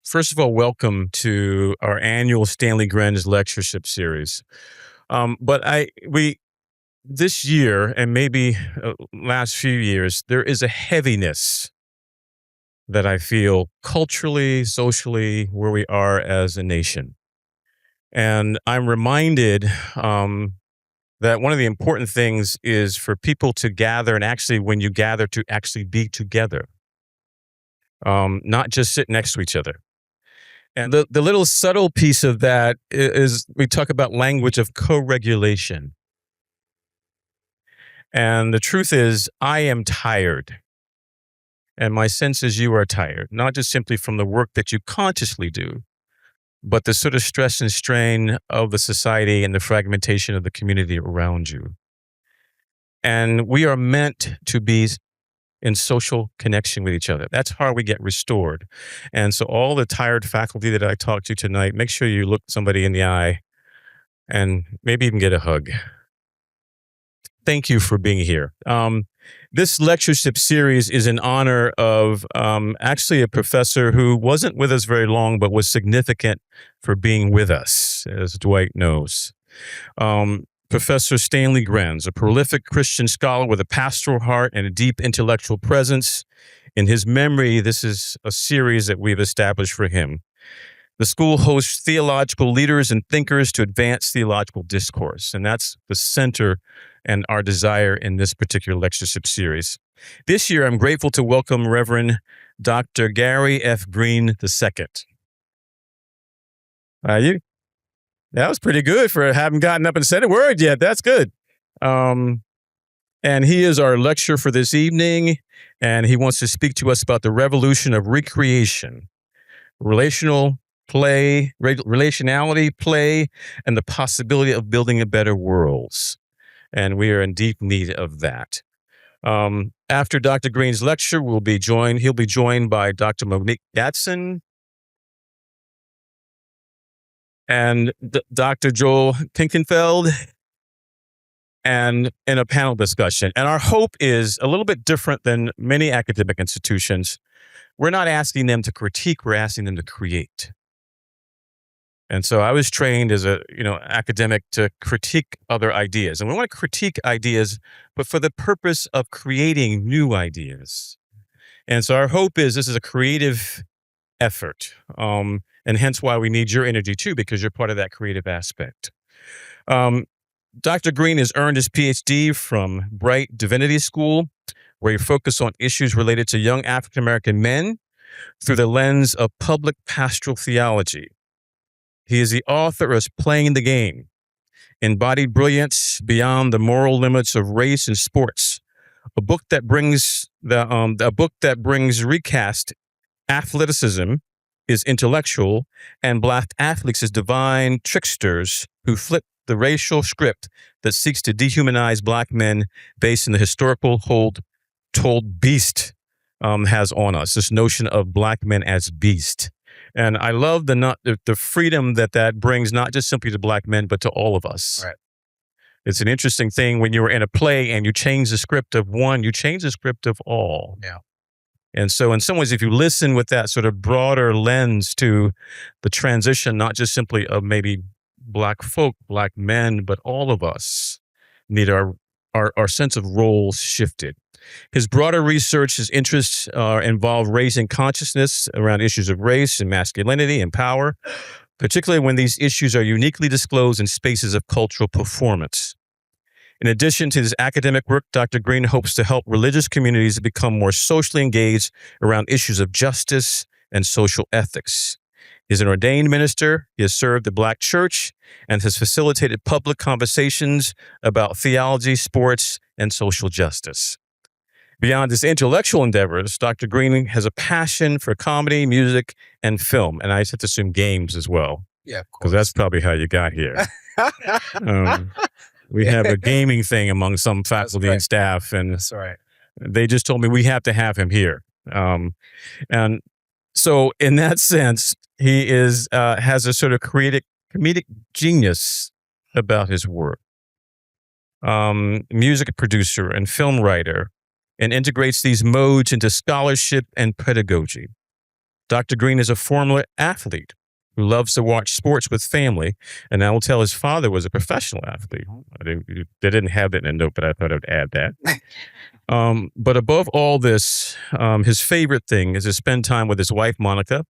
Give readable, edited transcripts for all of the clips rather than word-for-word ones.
First of all, welcome to our annual Stanley Grenz Lecture Series. But this year and maybe last few years, there is a heaviness that I feel culturally, socially, where we are as a nation. And I'm reminded that one of the important things is for people to gather, and actually, when you gather, to actually be together, not just sit next to each other. And the little subtle piece of that is we talk about language of co-regulation. And the truth is, I am tired. And my sense is you are tired, not just simply from the work that you consciously do, but the sort of stress and strain of the society and the fragmentation of the community around you. And we are meant to be in social connection with each other. That's how we get restored. And so all the tired faculty that I talked to tonight, make sure you look somebody in the eye and maybe even get a hug. Thank you for being here. This lectureship series is in honor of actually a professor who wasn't with us very long, but was significant for being with us, as Dwight knows. Professor Stanley Grenz, a prolific Christian scholar with a pastoral heart and a deep intellectual presence. In his memory, this is a series that we've established for him. The school hosts theological leaders and thinkers to advance theological discourse, and that's the center and our desire in this particular lectureship series. This year, I'm grateful to welcome Reverend Dr. Gary F. Green II. That was pretty good for having gotten up and said a word yet. That's good. And he is our lecturer for this evening, and he wants to speak to us about the revolution of recreation, relationality, play, and the possibility of building a better world. And we are in deep need of that. After Dr. Green's lecture, he'll be joined by Dr. Monique Gatson and Dr. Joel Pinkenfeld, and in a panel discussion. And our hope is a little bit different than many academic institutions. We're not asking them to critique, we're asking them to create. And so I was trained as a academic to critique other ideas. And we want to critique ideas, but for the purpose of creating new ideas. And so our hope is this is a creative effort. And hence why we need your energy too, because you're part of that creative aspect. Dr. Green has earned his PhD from Bright Divinity School, where he focused on issues related to young African-American men through the lens of public pastoral theology. He is the author of Playing the Game, Embodied Brilliance Beyond the Moral Limits of Race and Sports, a book that brings recast athleticism is intellectual and Black athletes as divine tricksters who flip the racial script that seeks to dehumanize Black men based on the historical hold told beast has on us, this notion of Black men as beast. And I love the freedom that brings, not just simply to Black men, but to all of us. Right. It's an interesting thing when you're in a play and you change the script of one, you change the script of all. Yeah. And so in some ways, if you listen with that sort of broader lens to the transition, not just simply of maybe Black folk, Black men, but all of us need our sense of roles shifted. His broader research, his interests involve raising consciousness around issues of race and masculinity and power, particularly when these issues are uniquely disclosed in spaces of cultural performance. In addition to his academic work, Dr. Green hopes to help religious communities become more socially engaged around issues of justice and social ethics. He is an ordained minister. He has served the Black church and has facilitated public conversations about theology, sports, and social justice. Beyond his intellectual endeavors, Dr. Green has a passion for comedy, music, and film. And I just have to assume games as well. Yeah, of course. Because that's probably how you got here. We have a gaming thing among some faculty and staff, and that's right. They just told me we have to have him here. And so in that sense, he has a sort of comedic genius about his work. Music producer and film writer, and integrates these modes into scholarship and pedagogy. Dr. Green is a former athlete who loves to watch sports with family, and I will tell his father was a professional athlete. They didn't have that in a note, but I thought I'd add that. But above all this, his favorite thing is to spend time with his wife, Monica,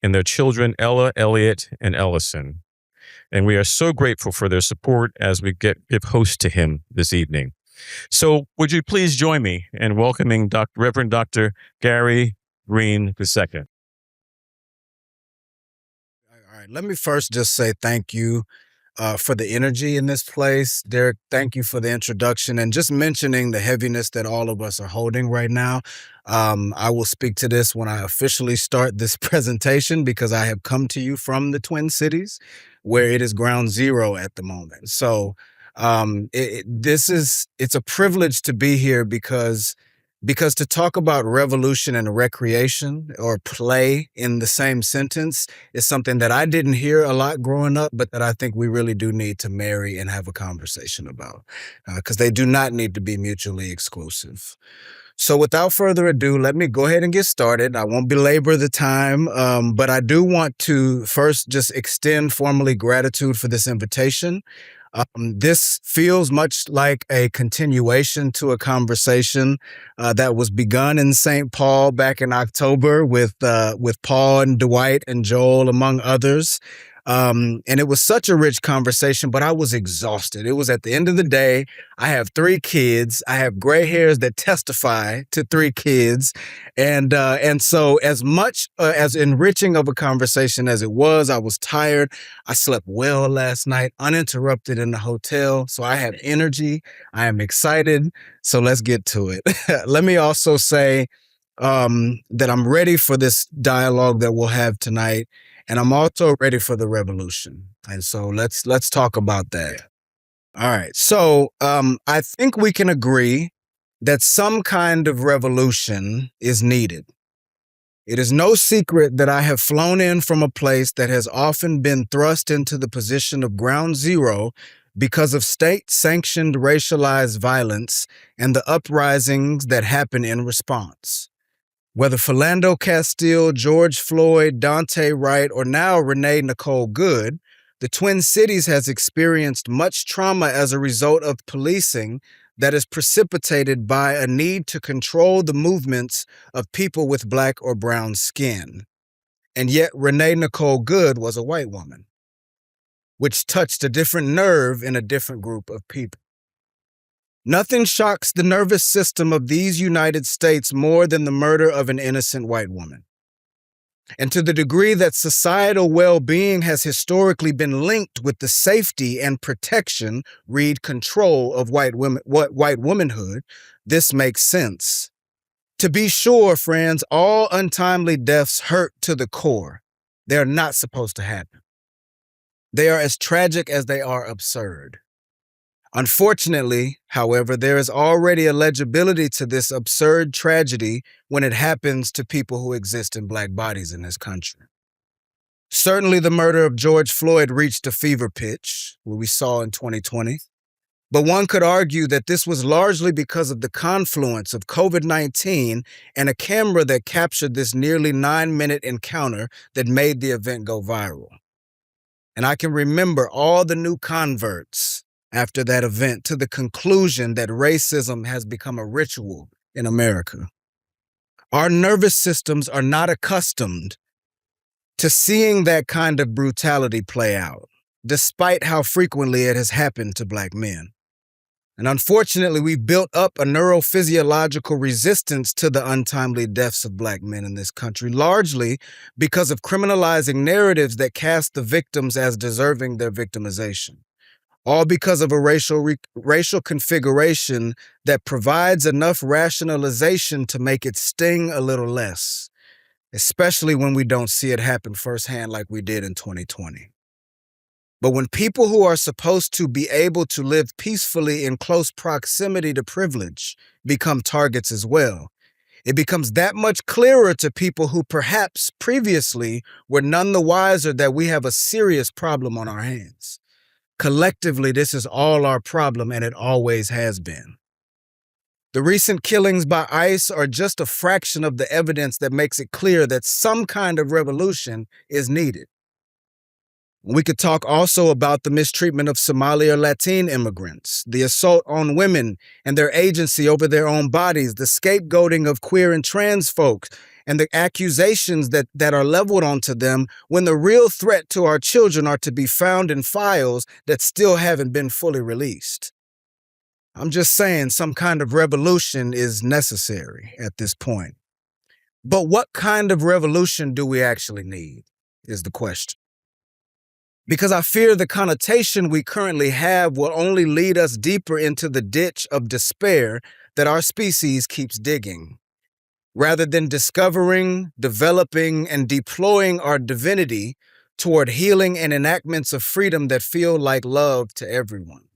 and their children, Ella, Elliot, and Ellison. And we are so grateful for their support as we give host to him this evening. So would you please join me in welcoming Reverend Dr. Gary Green II. All right, let me first just say thank you for the energy in this place. Derek, thank you for the introduction and just mentioning the heaviness that all of us are holding right now. I will speak to this when I officially start this presentation because I have come to you from the Twin Cities where it is ground zero at the moment. So it's a privilege to be here because to talk about revolution and recreation or play in the same sentence is something that I didn't hear a lot growing up, but that I think we really do need to marry and have a conversation about because they do not need to be mutually exclusive. So without further ado, let me go ahead and get started. I won't belabor the time, but I do want to first just extend formally gratitude for this invitation. This feels much like a continuation to a conversation that was begun in St. Paul back in October with Paul and Dwight and Joel, among others. And it was such a rich conversation, but I was exhausted. It was at the end of the day. I have 3 kids. I have gray hairs that testify to 3 kids. And so as much as enriching of a conversation as it was, I was tired. I slept well last night, uninterrupted in the hotel. So I have energy. I am excited. So let's get to it. Let me also say that I'm ready for this dialogue that we'll have tonight. And I'm also ready for the revolution. And so let's talk about that. All right. So I think we can agree that some kind of revolution is needed. It is no secret that I have flown in from a place that has often been thrust into the position of ground zero because of state-sanctioned racialized violence and the uprisings that happen in response. Whether Philando Castile, George Floyd, Dante Wright, or now Renee Nicole Good, the Twin Cities has experienced much trauma as a result of policing that is precipitated by a need to control the movements of people with black or brown skin. And yet Renee Nicole Good was a white woman, which touched a different nerve in a different group of people. Nothing shocks the nervous system of these United States more than the murder of an innocent white woman. And to the degree that societal well-being has historically been linked with the safety and protection, read control of white womanhood, this makes sense. To be sure, friends, all untimely deaths hurt to the core. They are not supposed to happen. They are as tragic as they are absurd. Unfortunately, however, there is already a legibility to this absurd tragedy when it happens to people who exist in black bodies in this country. Certainly, the murder of George Floyd reached a fever pitch, what we saw in 2020. But one could argue that this was largely because of the confluence of COVID-19 and a camera that captured this nearly 9-minute encounter that made the event go viral. And I can remember all the new converts after that event to the conclusion that racism has become a ritual in America. Our nervous systems are not accustomed to seeing that kind of brutality play out, despite how frequently it has happened to black men. And unfortunately, we've built up a neurophysiological resistance to the untimely deaths of black men in this country, largely because of criminalizing narratives that cast the victims as deserving their victimization. All because of a racial configuration that provides enough rationalization to make it sting a little less, especially when we don't see it happen firsthand like we did in 2020. But when people who are supposed to be able to live peacefully in close proximity to privilege become targets as well, it becomes that much clearer to people who perhaps previously were none the wiser that we have a serious problem on our hands. Collectively, this is all our problem, and it always has been. The recent killings by ICE are just a fraction of the evidence that makes it clear that some kind of revolution is needed. We could talk also about the mistreatment of Somali or Latin immigrants, the assault on women and their agency over their own bodies, the scapegoating of queer and trans folks, and the accusations that are leveled onto them when the real threat to our children are to be found in files that still haven't been fully released. I'm just saying some kind of revolution is necessary at this point. But what kind of revolution do we actually need is the question. Because I fear the connotation we currently have will only lead us deeper into the ditch of despair that our species keeps digging. Rather than discovering, developing, and deploying our divinity toward healing and enactments of freedom that feel like love to everyone.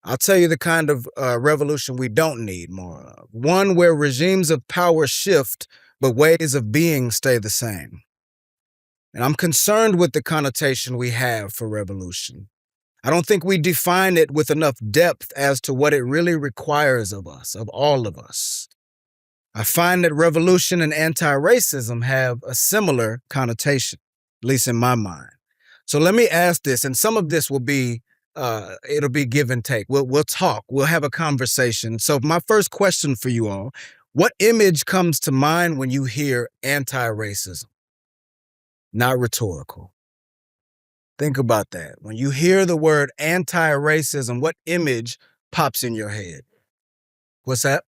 I'll tell you the kind of revolution we don't need more of. One where regimes of power shift, but ways of being stay the same. And I'm concerned with the connotation we have for revolution. I don't think we define it with enough depth as to what it really requires of us, of all of us. I find that revolution and anti-racism have a similar connotation, at least in my mind. So let me ask this, and some of this will be it'll be give and take. We'll talk. We'll have a conversation. So my first question for you all, what image comes to mind when you hear anti-racism? Not rhetorical. Think about that. When you hear the word anti-racism, what image pops in your head? What's that?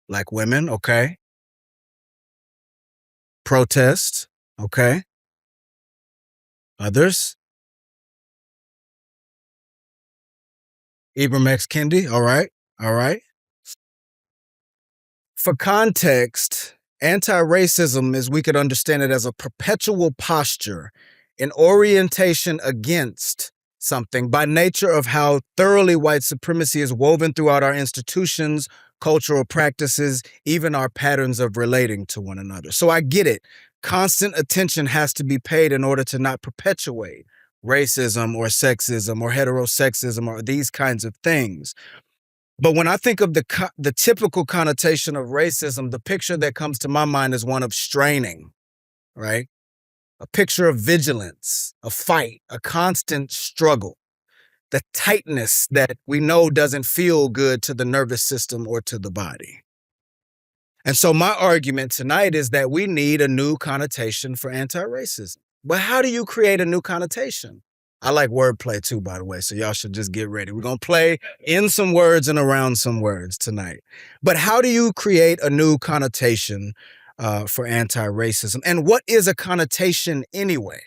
Like women, okay. Protest, okay. Others? Ibram X. Kendi, all right. For context, anti-racism, as we could understand it, as a perpetual posture, an orientation against something by nature of how thoroughly white supremacy is woven throughout our institutions, cultural practices, even our patterns of relating to one another. So I get it. Constant attention has to be paid in order to not perpetuate racism or sexism or heterosexism or these kinds of things. But when I think of the typical connotation of racism, the picture that comes to my mind is one of straining, right? A picture of vigilance, a fight, a constant struggle, the tightness that we know doesn't feel good to the nervous system or to the body. And so my argument tonight is that we need a new connotation for anti-racism. But how do you create a new connotation? I like wordplay too, by the way, so y'all should just get ready. We're going to play in some words and around some words tonight. But how do you create a new connotation for anti-racism? And what is a connotation anyway?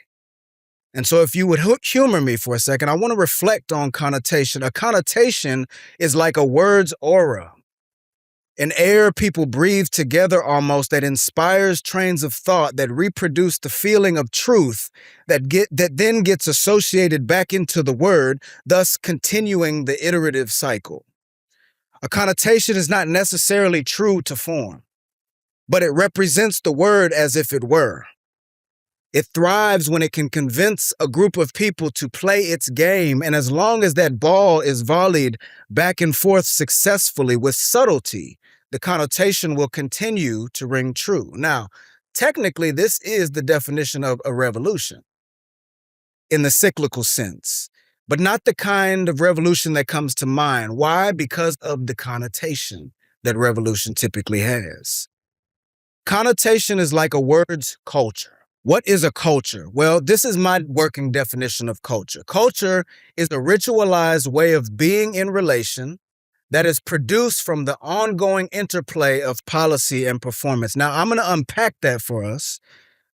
And so if you would humor me for a second, I want to reflect on connotation. A connotation is like a word's aura, an air people breathe together almost that inspires trains of thought that reproduce the feeling of truth that then gets associated back into the word, thus continuing the iterative cycle. A connotation is not necessarily true to form, but it represents the word as if it were. It thrives when it can convince a group of people to play its game, and as long as that ball is volleyed back and forth successfully with subtlety, the connotation will continue to ring true. Now, technically, this is the definition of a revolution in the cyclical sense, but not the kind of revolution that comes to mind. Why? Because of the connotation that revolution typically has. Connotation is like a word's culture. What is a culture? Well, this is my working definition of culture. Culture is a ritualized way of being in relation that is produced from the ongoing interplay of policy and performance. Now, I'm going to unpack that for us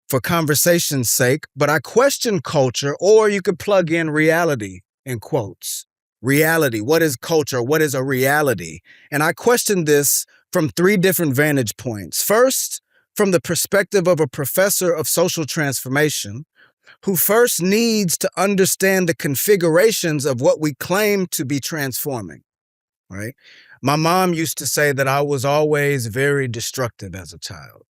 for conversation's sake, but I question culture, or you could plug in reality in quotes. Reality. What is culture? What is a reality? And I question this from three different vantage points. First, from the perspective of a professor of social transformation who first needs to understand the configurations of what we claim to be transforming, right? My mom used to say that I was always very destructive as a child.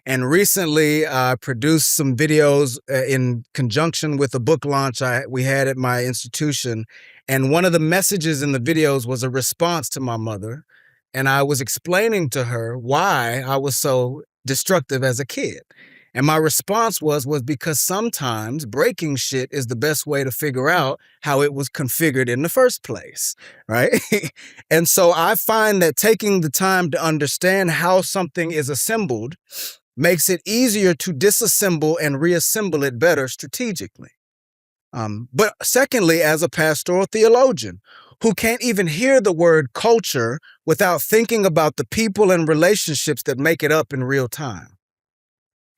And recently, I produced some videos in conjunction with a book launch we had at my institution. And one of the messages in the videos was a response to my mother and I was explaining to her why I was so destructive as a kid. And my response was because sometimes breaking shit is the best way to figure out how it was configured in the first place, right? And so I find that taking the time to understand how something is assembled makes it easier to disassemble and reassemble it better strategically. But secondly, as a pastoral theologian who can't even hear the word culture without thinking about the people and relationships that make it up in real time.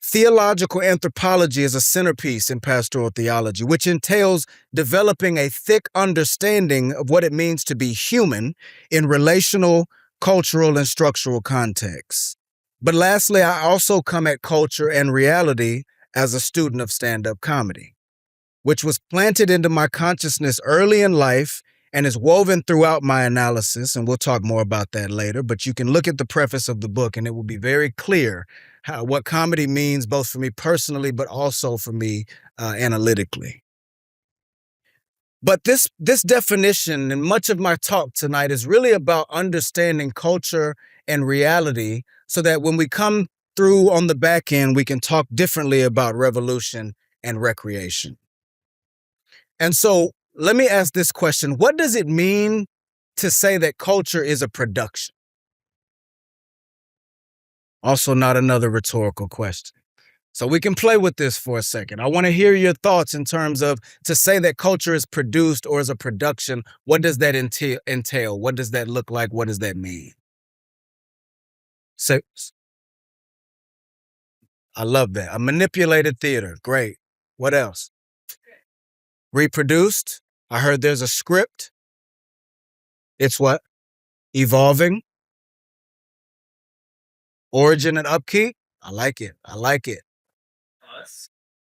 Theological anthropology is a centerpiece in pastoral theology, which entails developing a thick understanding of what it means to be human in relational, cultural, and structural contexts. But lastly, I also come at culture and reality as a student of stand-up comedy, which was planted into my consciousness early in life and is woven throughout my analysis, and we'll talk more about that later, but you can look at the preface of the book and it will be very clear what comedy means both for me personally, but also for me analytically. But this definition and much of my talk tonight is really about understanding culture and reality so that when we come through on the back end, we can talk differently about revolution and recreation. And so let me ask this question. What does it mean to say that culture is a production? Also not another rhetorical question. So we can play with this for a second. I want to hear your thoughts in terms of to say that culture is produced or is a production. What does that entail? What does that look like? What does that mean? So, I love that. A manipulated theater. Great. What else? Reproduced. I heard there's a script. It's what? Evolving. Origin and upkeep. I like it. I like it.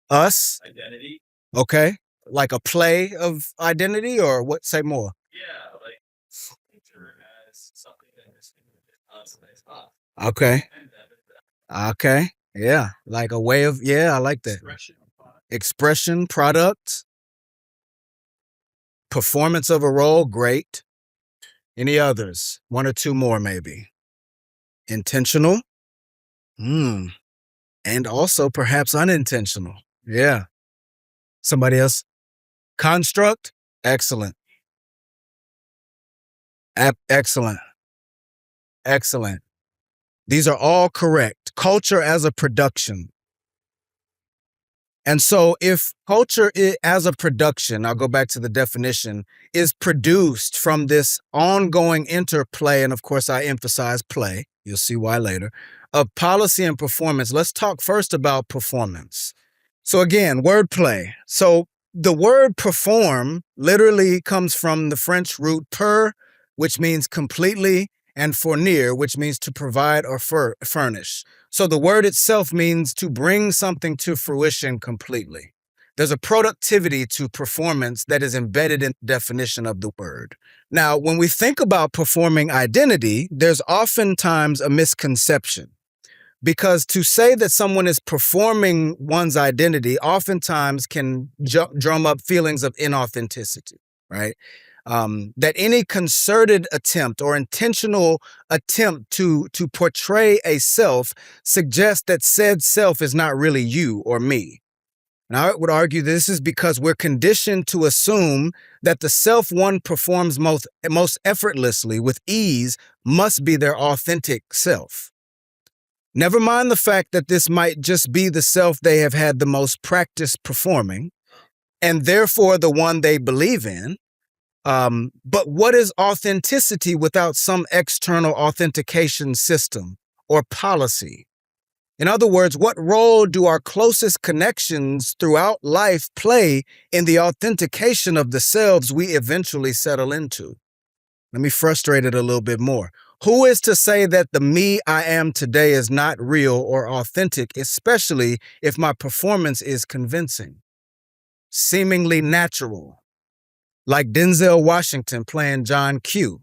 Us. Identity. Okay. Like a play of identity or what? Say more. Yeah, like culture as something that is us. Okay. Okay. Yeah. Like a way of, yeah, I like that. Expression, product, performance of a role, great. Any others? One or two more, maybe. Intentional. And also perhaps unintentional. Yeah. Somebody else? Construct. Excellent. Excellent. Excellent. These are all correct. Culture as a production. And so if culture as a production, I'll go back to the definition, is produced from this ongoing interplay, and of course I emphasize play, you'll see why later, of policy and performance. Let's talk first about performance. So again, wordplay. So the word perform literally comes from the French root per, which means completely, and fournir, which means to provide or furnish. So the word itself means to bring something to fruition completely. There's a productivity to performance that is embedded in the definition of the word. Now, when we think about performing identity, there's oftentimes a misconception. Because to say that someone is performing one's identity oftentimes can drum up feelings of inauthenticity, right? That any concerted attempt or intentional attempt to portray a self suggests that said self is not really you or me. And I would argue this is because we're conditioned to assume that the self one performs most effortlessly with ease must be their authentic self. Never mind the fact that this might just be the self they have had the most practice performing, and therefore the one they believe in. But what is authenticity without some external authentication system or policy? In other words, what role do our closest connections throughout life play in the authentication of the selves we eventually settle into? Let me frustrate it a little bit more. Who is to say that the me I am today is not real or authentic, especially if my performance is convincing, seemingly natural? Like Denzel Washington playing John Q,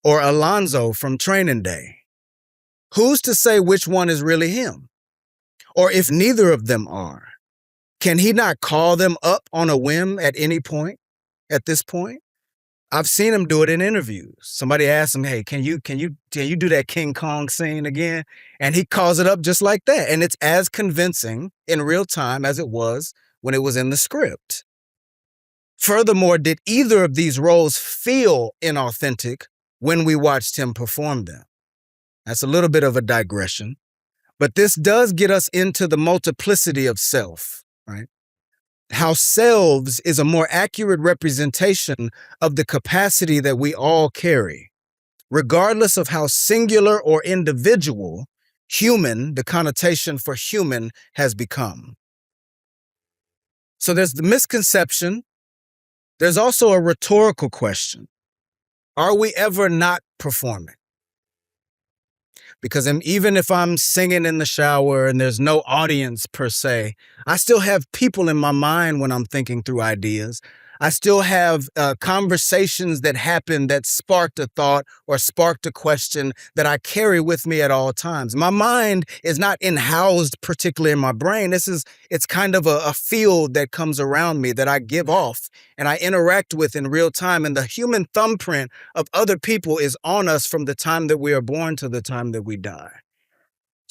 or Alonzo from Training Day. Who's to say which one is really him? Or if neither of them are, can he not call them up on a whim at any point, at this point? I've seen him do it in interviews. Somebody asked him, "Hey, can you do that King Kong scene again?" And he calls it up just like that, and it's as convincing in real time as it was when it was in the script. Furthermore, did either of these roles feel inauthentic when we watched him perform them? That's a little bit of a digression, but this does get us into the multiplicity of self, right? How selves is a more accurate representation of the capacity that we all carry, regardless of how singular or individual human, the connotation for human, has become. So there's the misconception. There's also a rhetorical question. Are we ever not performing? Because even if I'm singing in the shower and there's no audience per se, I still have people in my mind when I'm thinking through ideas. I still have conversations that happen that sparked a thought or sparked a question that I carry with me at all times. My mind is not in-housed particularly in my brain. It's kind of a field that comes around me that I give off and I interact with in real time. And the human thumbprint of other people is on us from the time that we are born to the time that we die.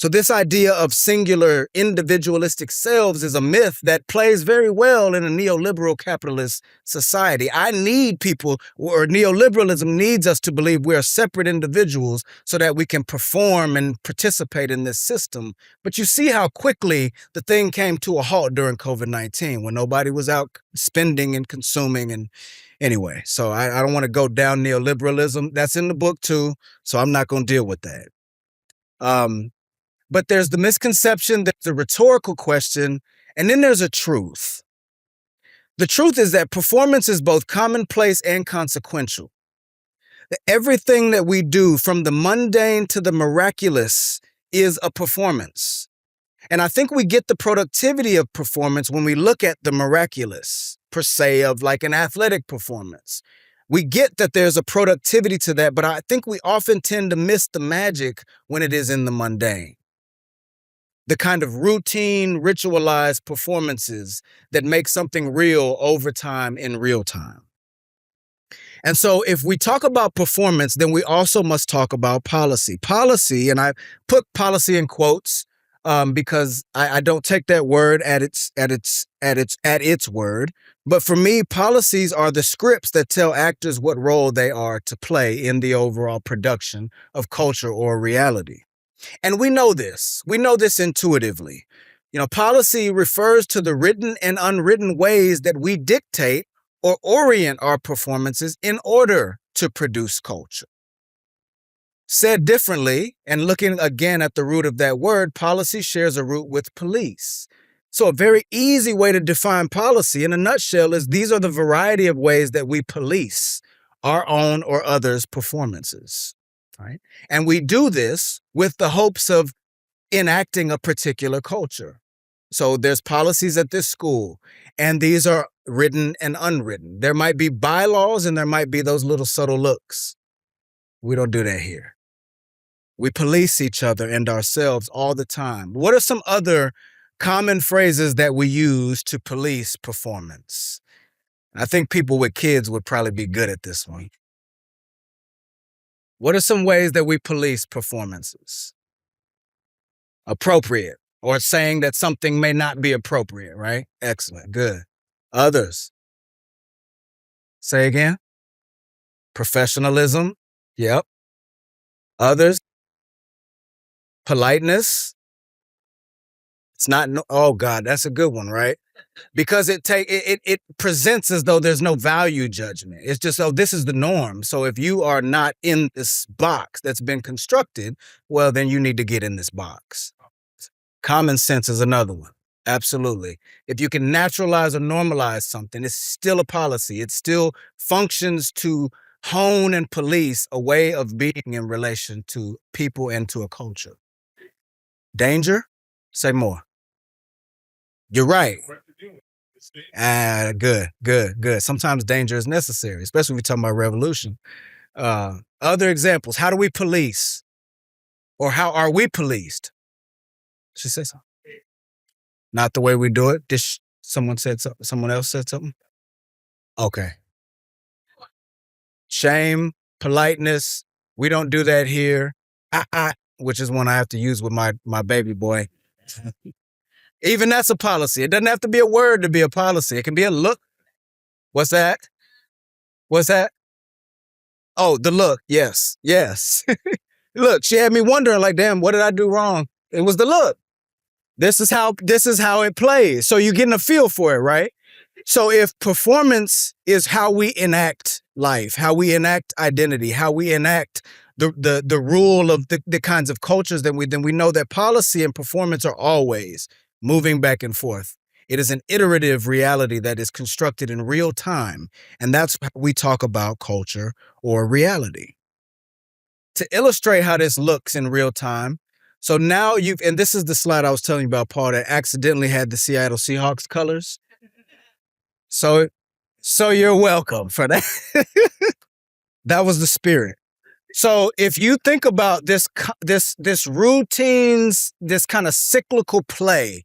So this idea of singular individualistic selves is a myth that plays very well in a neoliberal capitalist society. I need people, or neoliberalism needs us to believe we are separate individuals so that we can perform and participate in this system. But you see how quickly the thing came to a halt during COVID-19 when nobody was out spending and consuming. And anyway, so I don't want to go down neoliberalism. That's in the book too, so I'm not going to deal with that. But there's the misconception, there's a rhetorical question, and then there's a truth. The truth is that performance is both commonplace and consequential. Everything that we do, from the mundane to the miraculous, is a performance. And I think we get the productivity of performance when we look at the miraculous, per se, of like an athletic performance. We get that there's a productivity to that, but I think we often tend to miss the magic when it is in the mundane. The kind of routine, ritualized performances that make something real over time in real time. And so if we talk about performance, then we also must talk about policy. Policy, and I put policy in quotes because I don't take that word at its word. But for me, policies are the scripts that tell actors what role they are to play in the overall production of culture or reality. And we know this. We know this intuitively. Policy refers to the written and unwritten ways that we dictate or orient our performances in order to produce culture. Said differently, and looking again at the root of that word, policy shares a root with police. So a very easy way to define policy in a nutshell is these are the variety of ways that we police our own or others' performances. Right? And we do this with the hopes of enacting a particular culture. So there's policies at this school, and these are written and unwritten. There might be bylaws, and there might be those little subtle looks. We don't do that here. We police each other and ourselves all the time. What are some other common phrases that we use to police performance? I think people with kids would probably be good at this one. What are some ways that we police performances? Appropriate, or saying that something may not be appropriate, right? Excellent, good. Others? Say again? Professionalism? Yep. Others? Politeness? It's not, oh God, that's a good one, right? Because it presents as though there's no value judgment. It's just, oh, this is the norm. So if you are not in this box that's been constructed, well, then you need to get in this box. Common sense is another one. Absolutely. If you can naturalize or normalize something, it's still a policy. It still functions to hone and police a way of being in relation to people and to a culture. Danger? Say more. You're right. Good. Sometimes danger is necessary, especially when we're talking about revolution. Other examples. How do we police? Or how are we policed? Should say something. Not the way we do it. Someone else said something? Okay. Shame, politeness, we don't do that here. Which is one I have to use with my baby boy. Even that's a policy. It doesn't have to be a word to be a policy. It can be a look. What's that? What's that? Oh, the look. Yes. Look, she had me wondering, like, damn, what did I do wrong? It was the look. This is how it plays. So you're getting a feel for it, right? So if performance is how we enact life, how we enact identity, how we enact the rule of the kinds of cultures, then we know that policy and performance are always moving back and forth. It is an iterative reality that is constructed in real time. And that's how we talk about culture or reality. To illustrate how this looks in real time, so now and this is the slide I was telling you about, Paul, that accidentally had the Seattle Seahawks colors. So you're welcome for that. That was the spirit. So if you think about this routines, this kind of cyclical play,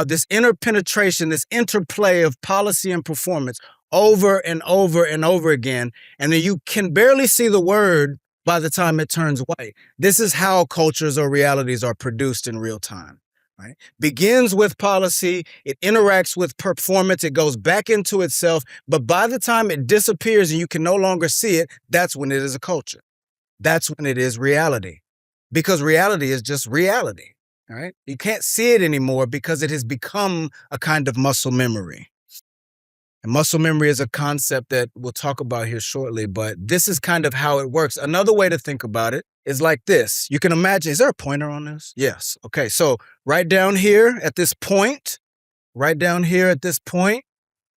this interpenetration, this interplay of policy and performance over and over and over again, and then you can barely see the word by the time it turns white. This is how cultures or realities are produced in real time. Right? Begins with policy, it interacts with performance, it goes back into itself, but by the time it disappears and you can no longer see it, that's when it is a culture. That's when it is reality. Because reality is just reality. All right? You can't see it anymore because it has become a kind of muscle memory. And muscle memory is a concept that we'll talk about here shortly, but this is kind of how it works. Another way to think about it is like this. You can imagine, is there a pointer on this? Yes. Okay, so right down here at this point,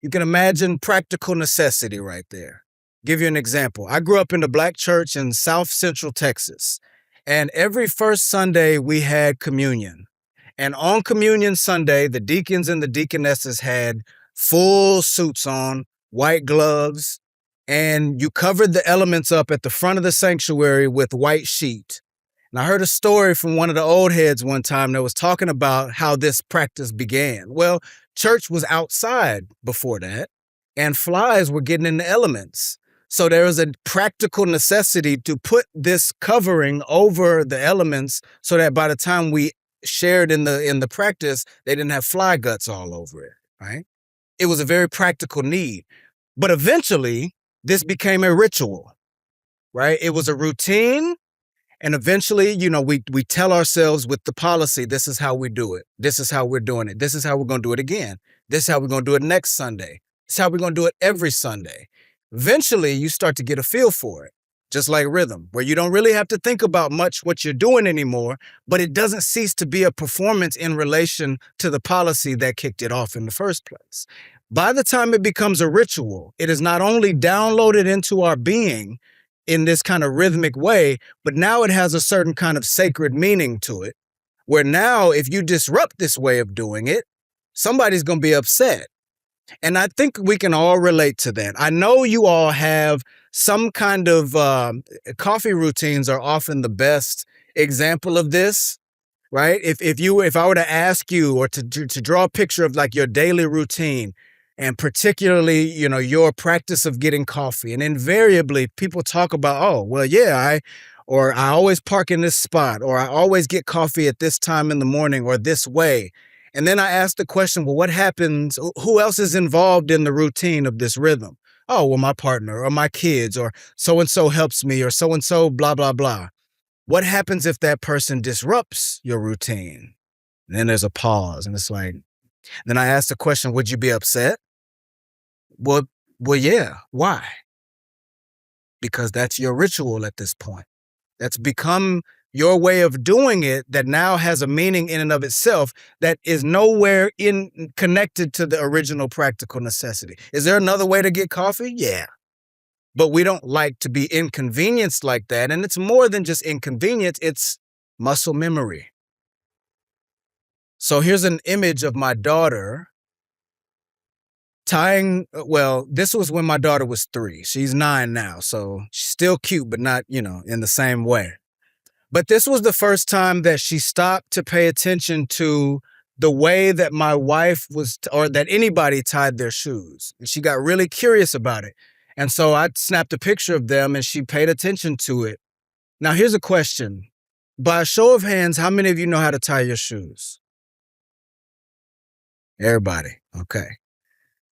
you can imagine practical necessity right there. Give you an example. I grew up in a black church in South Central Texas, and every first Sunday we had communion. And on Communion Sunday, the deacons and the deaconesses had full suits on, white gloves, and you covered the elements up at the front of the sanctuary with white sheet. And I heard a story from one of the old heads one time that was talking about how this practice began. Well, church was outside before that, and flies were getting in the elements. So there was a practical necessity to put this covering over the elements so that by the time we shared in the practice, they didn't have fly guts all over it, right? It was a very practical need. But eventually, this became a ritual, right? It was a routine. And eventually, we tell ourselves with the policy, this is how we do it. This is how we're doing it. This is how we're going to do it again. This is how we're going to do it next Sunday. This is how we're going to do it every Sunday. Eventually, you start to get a feel for it, just like rhythm, where you don't really have to think about much what you're doing anymore, but it doesn't cease to be a performance in relation to the policy that kicked it off in the first place. By the time it becomes a ritual, it is not only downloaded into our being in this kind of rhythmic way, but now it has a certain kind of sacred meaning to it, where now if you disrupt this way of doing it, somebody's going to be upset. And I think we can all relate to that. I know you all have some kind of coffee routines are often the best example of this, right? If I were to ask you or to draw a picture of like your daily routine, and particularly, your practice of getting coffee, and invariably people talk about, oh, well, yeah, I always park in this spot, or I always get coffee at this time in the morning or this way. And then I ask the question, well, what happens? Who else is involved in the routine of this rhythm? Oh, well, my partner or my kids or so-and-so helps me or so-and-so, blah, blah, blah. What happens if that person disrupts your routine? And then there's a pause and it's like, then I ask the question, would you be upset? Well, yeah. Why? Because that's your ritual at this point. That's become your way of doing it that now has a meaning in and of itself that is nowhere connected to the original practical necessity. Is there another way to get coffee? Yeah. But we don't like to be inconvenienced like that. And it's more than just inconvenience, it's muscle memory. So here's an image of my daughter this was when my daughter was 3. She's 9 now, so she's still cute, but not, in the same way. But this was the first time that she stopped to pay attention to the way that my wife or that anybody tied their shoes. And she got really curious about it. And so I snapped a picture of them and she paid attention to it. Now, here's a question. By a show of hands, how many of you know how to tie your shoes? Everybody. Okay.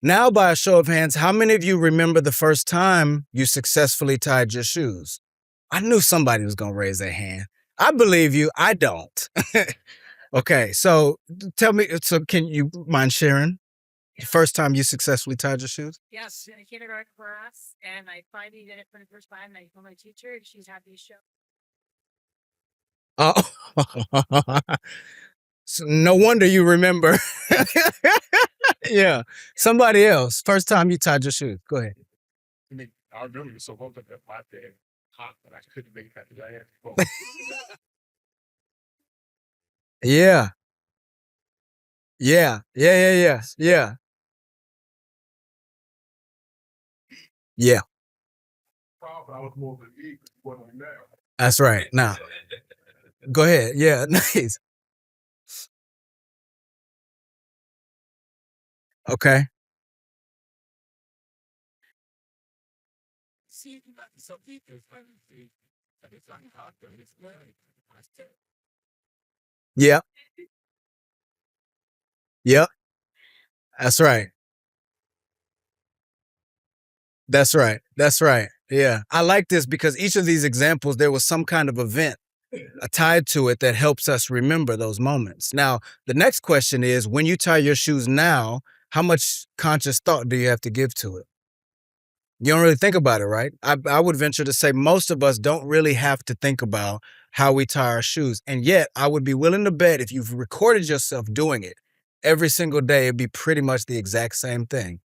Now, by a show of hands, how many of you remember the first time you successfully tied your shoes? I knew somebody was going to raise their hand. I believe you. I don't. Okay. So tell me, so can you mind sharing the first time you successfully tied your shoes? Yes, in a kindergarten class, and I finally did it for the first time. And I told my teacher, and she's happy to show. Oh, so no wonder you remember. Yeah. Somebody else. First time you tied your shoes. Go ahead. I mean, I remember you so hoping that my dad hot, but I couldn't make that because I had to go. Yeah. Yeah. Yeah. Yeah. Problem, I was more of an eagle than what I'm now. That's right. Now, go ahead. Yeah. Nice. Okay. See, some people find it, it's like hot, but it's very, Yeah. Yep. That's right. That's right. That's right. Yeah. I like this because each of these examples, there was some kind of event tied to it that helps us remember those moments. Now, the next question is, when you tie your shoes now, how much conscious thought do you have to give to it? You don't really think about it, right? I would venture to say most of us don't really have to think about how we tie our shoes. And yet, I would be willing to bet if you've recorded yourself doing it every single day, it'd be pretty much the exact same thing.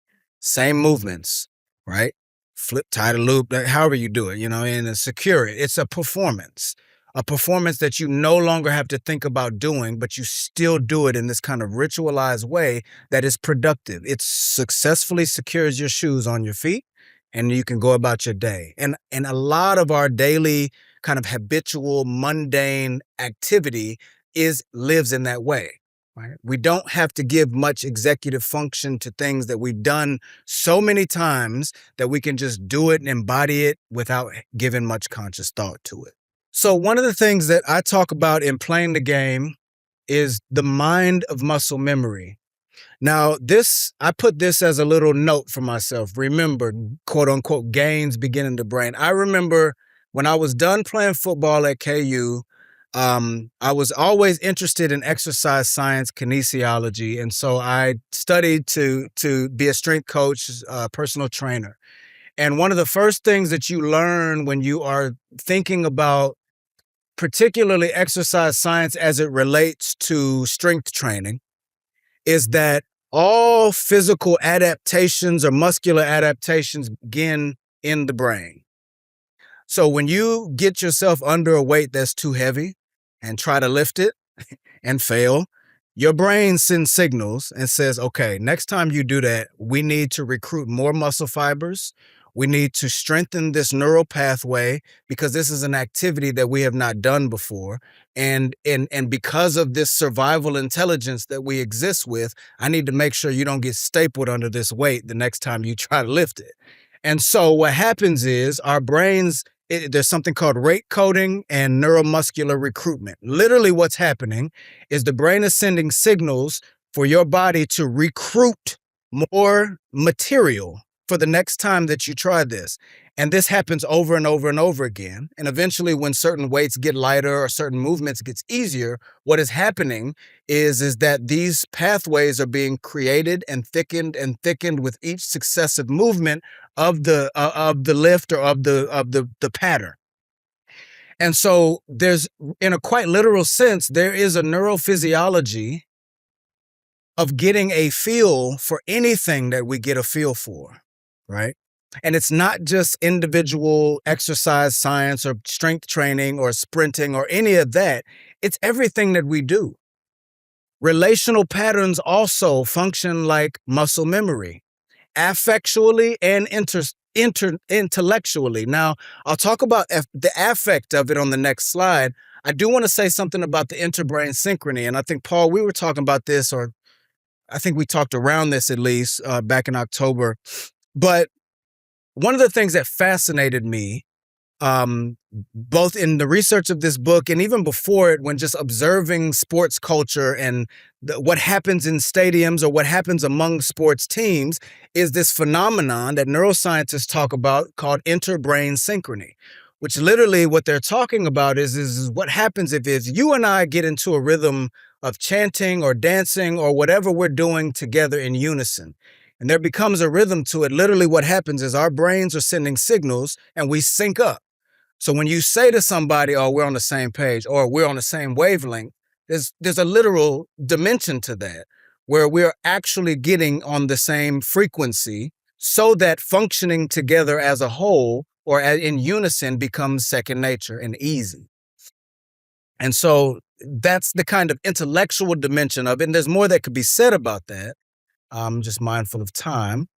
Same movements, right? Flip, tie the loop, however you do it, and secure it. It's a performance that you no longer have to think about doing, but you still do it in this kind of ritualized way that is productive. It successfully secures your shoes on your feet, and you can go about your day. And a lot of our daily kind of habitual, mundane activity lives in that way. Right? We don't have to give much executive function to things that we've done so many times that we can just do it and embody it without giving much conscious thought to it. So one of the things that I talk about in Playing the Game is the mind of muscle memory. Now, I put this as a little note for myself. Remember, quote unquote, gains begin in the brain. I remember when I was done playing football at KU, I was always interested in exercise science, kinesiology. And so I studied to be a strength coach, personal trainer. And one of the first things that you learn when you are thinking about particularly exercise science as it relates to strength training is that all physical adaptations or muscular adaptations begin in the brain. So when you get yourself under a weight that's too heavy and try to lift it and fail, your brain sends signals and says, okay, next time you do that, we need to recruit more muscle fibers. We need to strengthen this neural pathway because this is an activity that we have not done before. And because of this survival intelligence that we exist with, I need to make sure you don't get stapled under this weight the next time you try to lift it. And so what happens is our brains, there's something called rate coding and neuromuscular recruitment. Literally what's happening is the brain is sending signals for your body to recruit more material for the next time that you try this. And this happens over and over and over again. And eventually when certain weights get lighter or certain movements gets easier, what is happening is that these pathways are being created and thickened with each successive movement of the lift or of the pattern. And so there's, in a quite literal sense, there is a neurophysiology of getting a feel for anything that we get a feel for, right? And it's not just individual exercise science or strength training or sprinting or any of that. It's everything that we do. Relational patterns also function like muscle memory, affectually and intellectually. Now, I'll talk about the affect of it on the next slide. I do want to say something about the interbrain synchrony. And I think, Paul, we were talking about this, or I think we talked around this at least back in October. But one of the things that fascinated me, both in the research of this book and even before it, when just observing sports culture and what happens in stadiums or what happens among sports teams, is this phenomenon that neuroscientists talk about called interbrain synchrony, which literally what they're talking about is what happens if you and I get into a rhythm of chanting or dancing or whatever we're doing together in unison. And there becomes a rhythm to it. Literally what happens is our brains are sending signals and we sync up. So when you say to somebody, oh, we're on the same page or we're on the same wavelength, there's a literal dimension to that where we're actually getting on the same frequency so that functioning together as a whole or in unison becomes second nature and easy. And so that's the kind of intellectual dimension of it. And there's more that could be said about that. I'm just mindful of time.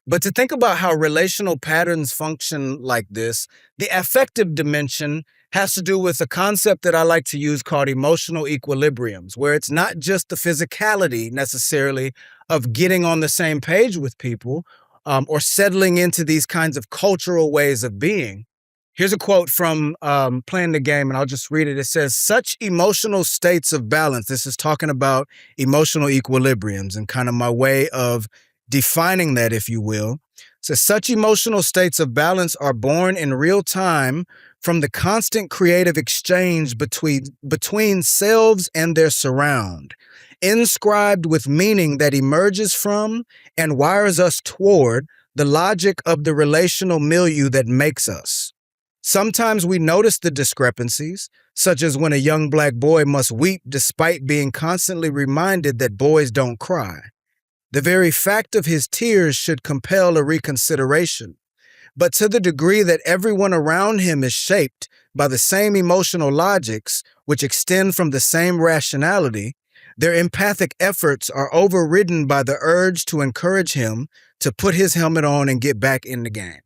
But to think about how relational patterns function like this, the affective dimension has to do with a concept that I like to use called emotional equilibriums, where it's not just the physicality necessarily of getting on the same page with people or settling into these kinds of cultural ways of being. Here's a quote from Playing the Game, and I'll just read it. It says, such emotional states of balance, this is talking about emotional equilibriums and kind of my way of defining that, if you will. So such emotional states of balance are born in real time from the constant creative exchange between selves and their surround, inscribed with meaning that emerges from and wires us toward the logic of the relational milieu that makes us. Sometimes we notice the discrepancies, such as when a young Black boy must weep despite being constantly reminded that boys don't cry. The very fact of his tears should compel a reconsideration. But to the degree that everyone around him is shaped by the same emotional logics, which extend from the same rationality, their empathic efforts are overridden by the urge to encourage him to put his helmet on and get back in the game.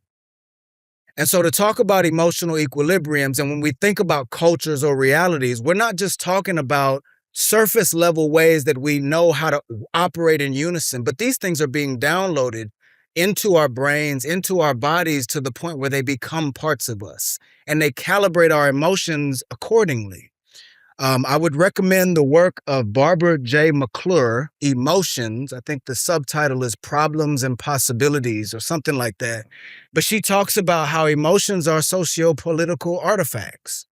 And so to talk about emotional equilibriums, and when we think about cultures or realities, we're not just talking about surface level ways that we know how to operate in unison, but these things are being downloaded into our brains, into our bodies, to the point where they become parts of us and they calibrate our emotions accordingly. I would recommend the work of Barbara J. McClure, Emotions. I think the subtitle is Problems and Possibilities or something like that. But she talks about how emotions are socio-political artifacts.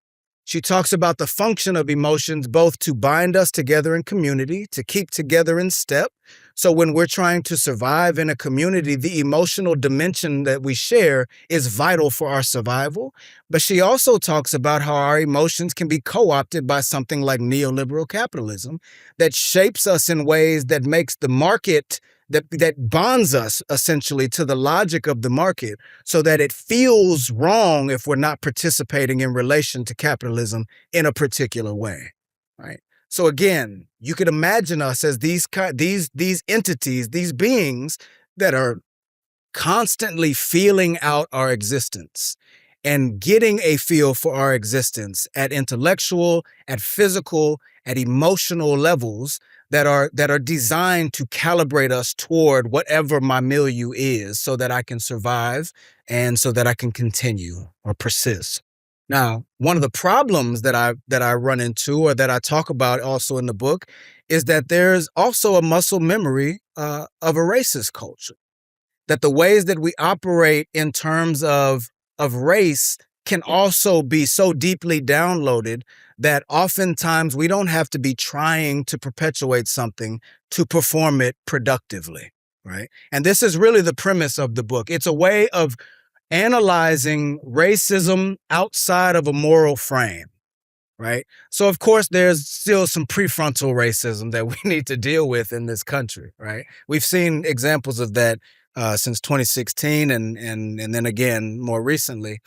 She talks about the function of emotions both to bind us together in community, to keep together in step. So when we're trying to survive in a community, the emotional dimension that we share is vital for our survival. But she also talks about how our emotions can be co-opted by something like neoliberal capitalism that shapes us in ways that makes the market, that bonds us essentially to the logic of the market, so that it feels wrong if we're not participating in relation to capitalism in a particular way, right? So again, you could imagine us as these entities, these beings that are constantly feeling out our existence and getting a feel for our existence at intellectual, at physical, at emotional levels that are designed to calibrate us toward whatever my milieu is, so that I can survive and so that I can continue or persist. Now, one of the problems that I run into, or that I talk about also in the book, is that there's also a muscle memory of a racist culture. That the ways that we operate in terms of race can also be so deeply downloaded that oftentimes we don't have to be trying to perpetuate something to perform it productively, right? And this is really the premise of the book. It's a way of analyzing racism outside of a moral frame, right? So, of course, there's still some prefrontal racism that we need to deal with in this country, right? We've seen examples of that since 2016 and then again more recently.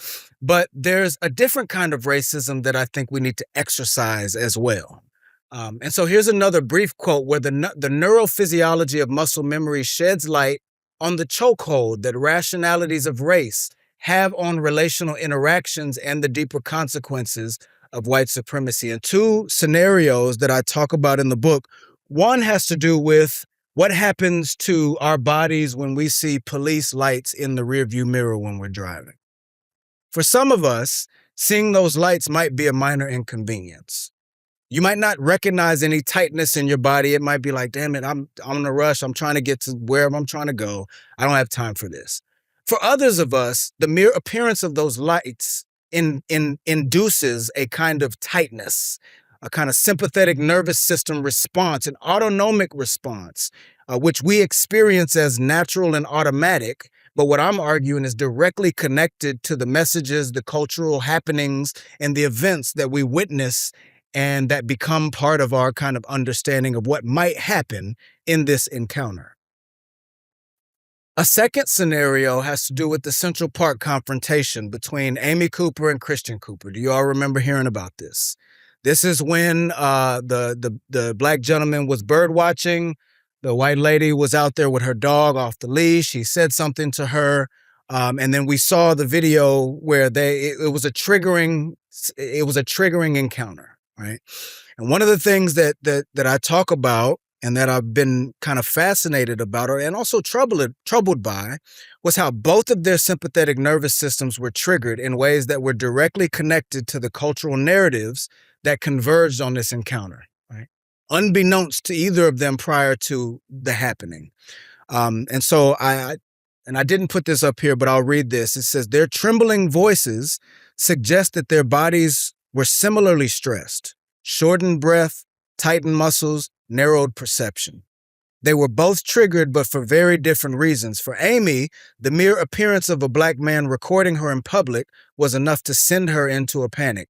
But there's a different kind of racism that I think we need to exercise as well. And so here's another brief quote where the neurophysiology of muscle memory sheds light on the chokehold that rationalities of race have on relational interactions and the deeper consequences of white supremacy. And two scenarios that I talk about in the book, one has to do with What happens to our bodies when we see police lights in the rearview mirror when we're driving? For some of us, seeing those lights might be a minor inconvenience. You might not recognize any tightness in your body. It might be like, damn it, I'm in a rush. I'm trying to get to wherever I'm trying to go. I don't have time for this. For others of us, the mere appearance of those lights induces a kind of tightness, a kind of sympathetic nervous system response, an autonomic response, which we experience as natural and automatic. But what I'm arguing is directly connected to the messages, the cultural happenings, and the events that we witness and that become part of our kind of understanding of what might happen in this encounter. A second scenario has to do with the Central Park confrontation between Amy Cooper and Christian Cooper. Do you all remember hearing about this? This is when the black gentleman was bird watching. The white lady was out there with her dog off the leash. He said something to her. And then we saw the video where it was a triggering encounter, right? And one of the things that I talk about and that I've been kind of fascinated about and also troubled by was how both of their sympathetic nervous systems were triggered in ways that were directly connected to the cultural narratives that converged on this encounter, right? Unbeknownst to either of them prior to the happening. And so I didn't put this up here, but I'll read this. It says, their trembling voices suggest that their bodies were similarly stressed, shortened breath, tightened muscles, narrowed perception. They were both triggered, but for very different reasons. For Amy, the mere appearance of a black man recording her in public was enough to send her into a panic.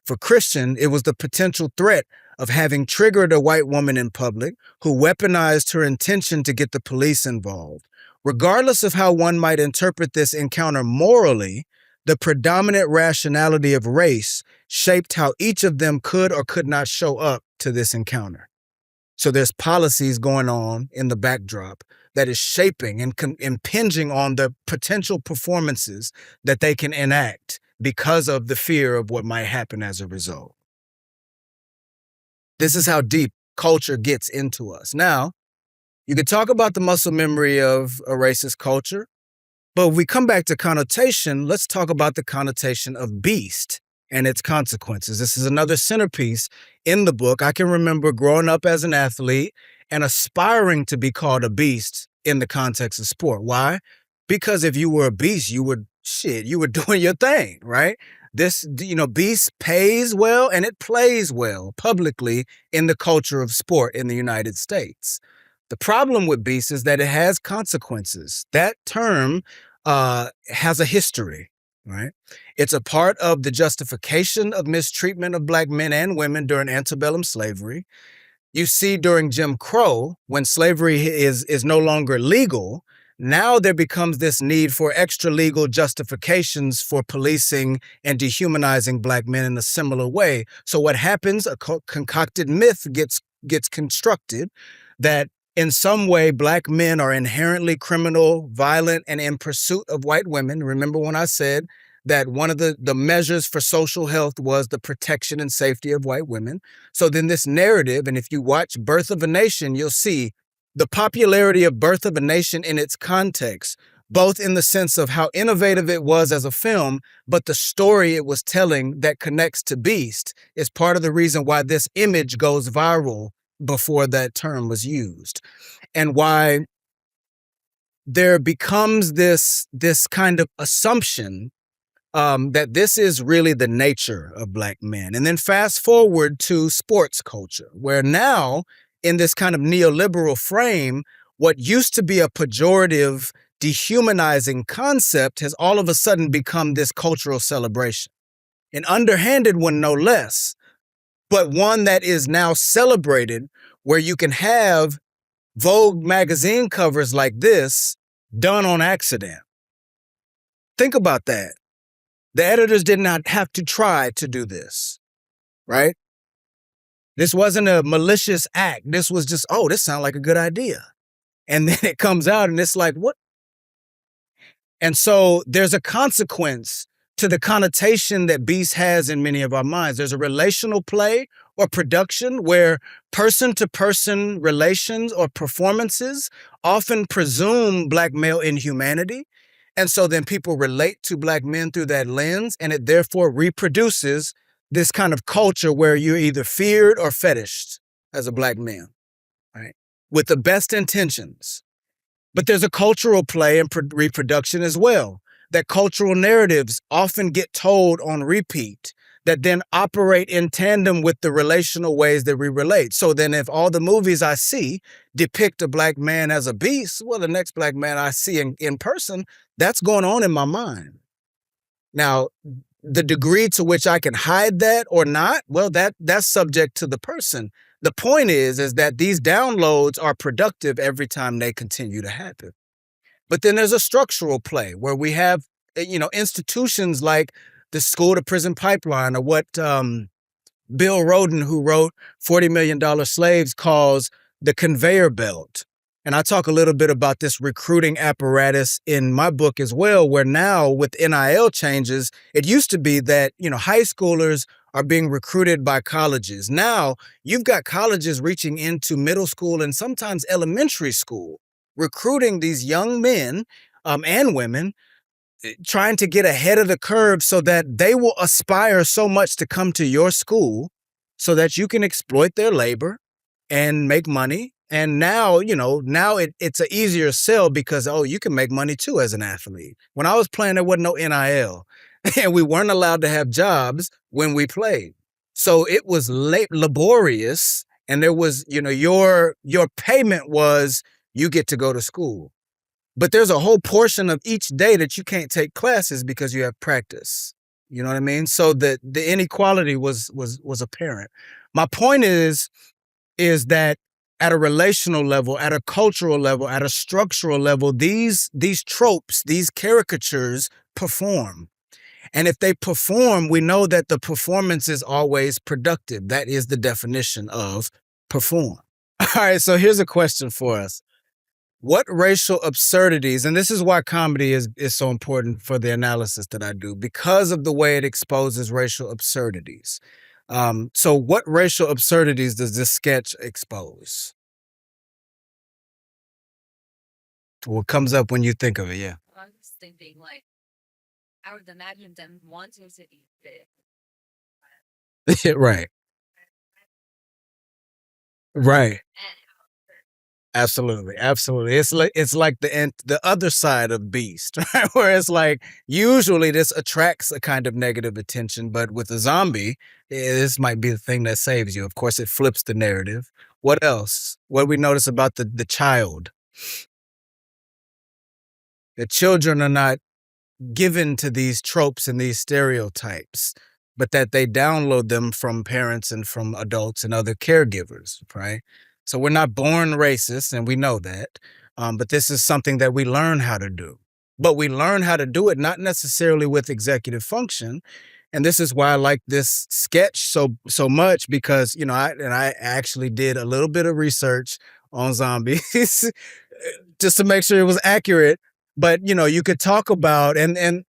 For Christian, it was the potential threat of having triggered a white woman in public who weaponized her intention to get the police involved. Regardless of how one might interpret this encounter morally, the predominant rationality of race shaped how each of them could or could not show up to this encounter. So there's policies going on in the backdrop that is shaping and impinging on the potential performances that they can enact because of the fear of what might happen as a result. This is how deep culture gets into us. Now, you could talk about the muscle memory of a racist culture, but if we come back to connotation, let's talk about the connotation of beast and its consequences. This is another centerpiece in the book. I can remember growing up as an athlete and aspiring to be called a beast in the context of sport. Why? Because if you were a beast, you were doing your thing, right? This, beast pays well and it plays well publicly in the culture of sport in the United States. The problem with beast is that it has consequences. That term has a history, right? It's a part of the justification of mistreatment of black men and women during antebellum slavery. You see, during Jim Crow, when slavery is no longer legal, now there becomes this need for extra legal justifications for policing and dehumanizing black men in a similar way. So what happens? A concocted myth gets constructed that in some way black men are inherently criminal, violent, and in pursuit of white women. Remember when I said that one of the measures for social health was the protection and safety of white women? So then this narrative, and if you watch Birth of a Nation, you'll see the popularity of Birth of a Nation in its context, both in the sense of how innovative it was as a film, but the story it was telling that connects to beast is part of the reason why this image goes viral before that term was used, and why there becomes this kind of assumption that this is really the nature of black men. And then fast forward to sports culture, where now in this kind of neoliberal frame, what used to be a pejorative, dehumanizing concept has all of a sudden become this cultural celebration. An underhanded one, no less, but one that is now celebrated, where you can have Vogue magazine covers like this done on accident. Think about that. The editors did not have to try to do this, right? This wasn't a malicious act. This was just, this sounds like a good idea. And then it comes out and it's like, what? And so there's a consequence to the connotation that beast has in many of our minds. There's a relational play or production where person-to-person relations or performances often presume Black male inhumanity. And so then people relate to Black men through that lens, and it therefore reproduces this kind of culture where you're either feared or fetished as a Black man, right? With the best intentions. But there's a cultural play in reproduction as well, that cultural narratives often get told on repeat that then operate in tandem with the relational ways that we relate. So then if all the movies I see depict a Black man as a beast, well, the next Black man I see in person, that's going on in my mind. Now, the degree to which I can hide that or not, well, that's subject to the person. The point is that these downloads are productive every time they continue to happen. But then there's a structural play where we have, institutions like the school to prison pipeline, or what Bill Rhoden, who wrote $40 Million Slaves, calls the conveyor belt. And I talk a little bit about this recruiting apparatus in my book as well, where now with NIL changes, it used to be that, high schoolers are being recruited by colleges. Now you've got colleges reaching into middle school and sometimes elementary school, recruiting these young men and women, trying to get ahead of the curve so that they will aspire so much to come to your school so that you can exploit their labor and make money. And now, it's an easier sell because, you can make money too as an athlete. When I was playing, there wasn't no NIL and we weren't allowed to have jobs when we played. So it was laborious. And there was, your payment was you get to go to school. But there's a whole portion of each day that you can't take classes because you have practice. You know what I mean? So the inequality was apparent. My point is that at a relational level, at a cultural level, at a structural level, these tropes, these caricatures perform. And if they perform, we know that the performance is always productive. That is the definition of perform. All right, so here's a question for us. What racial absurdities, and this is why comedy is so important for the analysis that I do, because of the way it exposes racial absurdities. So what racial absurdities does this sketch expose? What comes up when you think of it, yeah. I was thinking, I would imagine them wanting to eat it. Right. Right. Absolutely. It's like the other side of Beast, right? Where it's like usually this attracts a kind of negative attention, but with a zombie, this might be the thing that saves you. Of course, it flips the narrative. What else? What do we notice about the child? The children are not given to these tropes and these stereotypes, but that they download them from parents and from adults and other caregivers, right? So we're not born racist, and we know that, but this is something that we learn how to do. But we learn how to do it not necessarily with executive function, and this is why I like this sketch so much because I actually did a little bit of research on zombies just to make sure it was accurate. But you could talk about and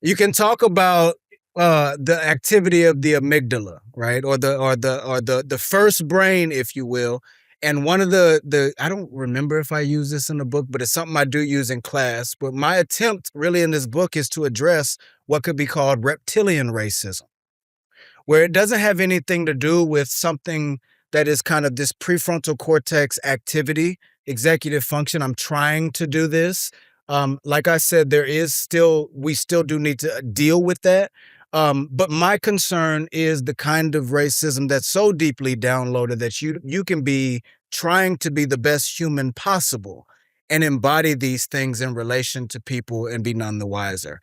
you can talk about the activity of the amygdala, right, or the first brain, if you will. And one of the I don't remember if I use this in the book, but it's something I do use in class. But my attempt really in this book is to address what could be called reptilian racism, where it doesn't have anything to do with something that is kind of this prefrontal cortex activity, executive function. I'm trying to do this. Like I said, we still do need to deal with that. But my concern is the kind of racism that's so deeply downloaded that you can be trying to be the best human possible and embody these things in relation to people and be none the wiser.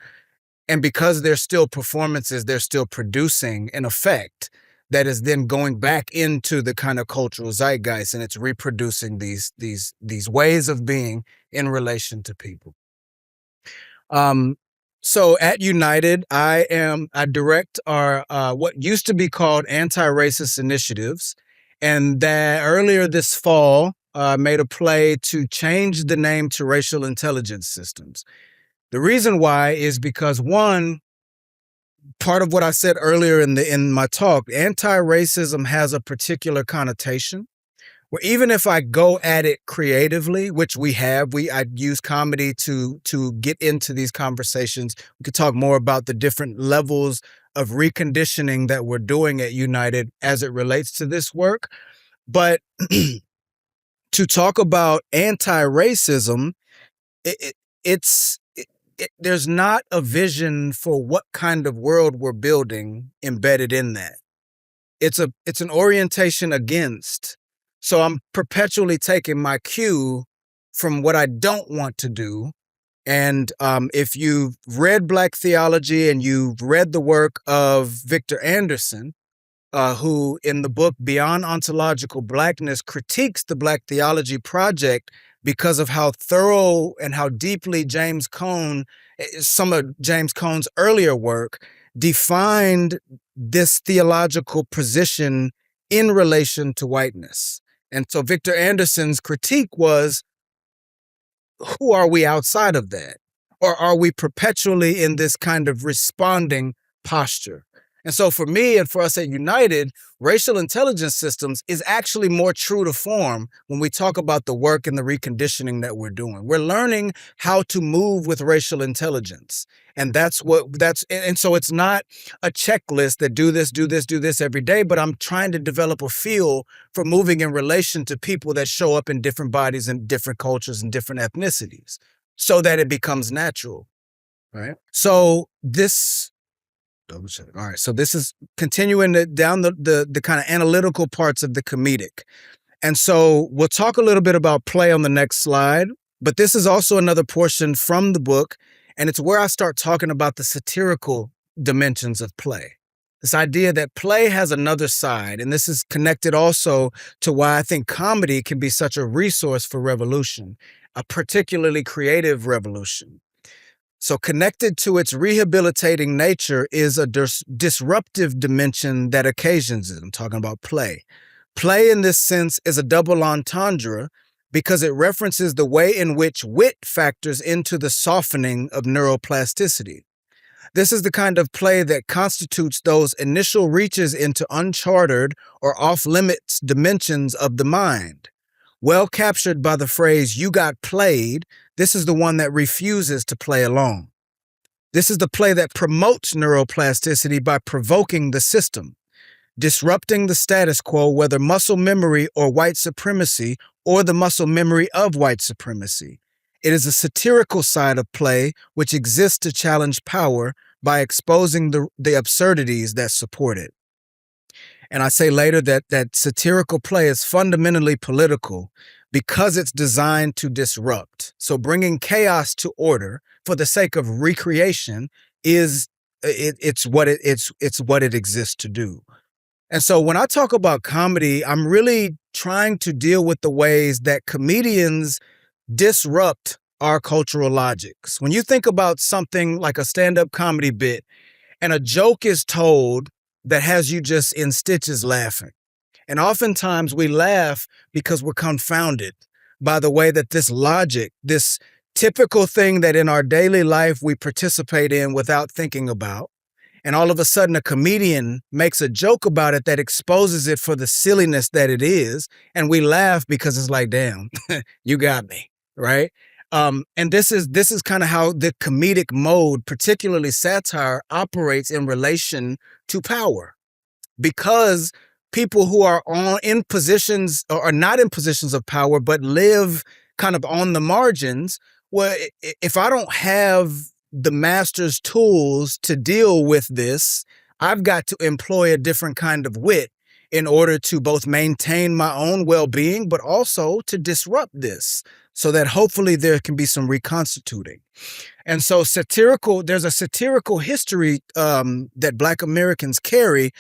And because they're still performances, they're still producing an effect that is then going back into the kind of cultural zeitgeist, and it's reproducing these ways of being in relation to people. So at United, I direct our what used to be called anti-racist initiatives, and that earlier this fall made a play to change the name to racial intelligence systems. The reason why is because one, part of what I said earlier in my talk, anti-racism has a particular connotation where even if I go at it creatively, which I use comedy to get into these conversations. We could talk more about the different levels of reconditioning that we're doing at United as it relates to this work. But to talk about anti-racism, there's not a vision for what kind of world we're building embedded in that. It's an orientation against. So I'm perpetually taking my cue from what I don't want to do. And if you've read Black theology and you've read the work of Victor Anderson, who in the book Beyond Ontological Blackness critiques the Black Theology Project because of how thorough and how deeply some of James Cone's earlier work defined this theological position in relation to whiteness. And so Victor Anderson's critique was, who are we outside of that? Or are we perpetually in this kind of responding posture? And so for me and for us at United, racial intelligence systems is actually more true to form when we talk about the work and the reconditioning that we're doing. We're learning how to move with racial intelligence. And and so it's not a checklist that do this every day, but I'm trying to develop a feel for moving in relation to people that show up in different bodies and different cultures and different ethnicities so that it becomes natural, right? So all right, so this is continuing down the kind of analytical parts of the comedic. And so we'll talk a little bit about play on the next slide, but this is also another portion from the book, and it's where I start talking about the satirical dimensions of play. This idea that play has another side, and this is connected also to why I think comedy can be such a resource for revolution, a particularly creative revolution. So connected to its rehabilitating nature is a disruptive dimension that occasions it. I'm talking about play. Play in this sense is a double entendre because it references the way in which wit factors into the softening of neuroplasticity. This is the kind of play that constitutes those initial reaches into uncharted or off-limits dimensions of the mind. Well captured by the phrase, "you got played," this is the one that refuses to play along. This is the play that promotes neuroplasticity by provoking the system, disrupting the status quo, whether muscle memory or white supremacy, or the muscle memory of white supremacy. It is a satirical side of play which exists to challenge power by exposing the absurdities that support it. And I say later that satirical play is fundamentally political because it's designed to disrupt. So bringing chaos to order for the sake of recreation it's what it exists to do. And so when I talk about comedy, I'm really trying to deal with the ways that comedians disrupt our cultural logics. When you think about something like a stand-up comedy bit and a joke is told that has you just in stitches laughing. And oftentimes we laugh because we're confounded by the way that this logic, this typical thing that in our daily life we participate in without thinking about, and all of a sudden a comedian makes a joke about it that exposes it for the silliness that it is, and we laugh because it's like, damn, you got me, right? And this is kind of how the comedic mode, particularly satire, operates in relation to power, because people who are in positions or are not in positions of power but live kind of on the margins. Well, if I don't have the master's tools to deal with this, I've got to employ a different kind of wit in order to both maintain my own well-being, but also to disrupt this so that hopefully there can be some reconstituting. And so there's a satirical history that Black Americans carry.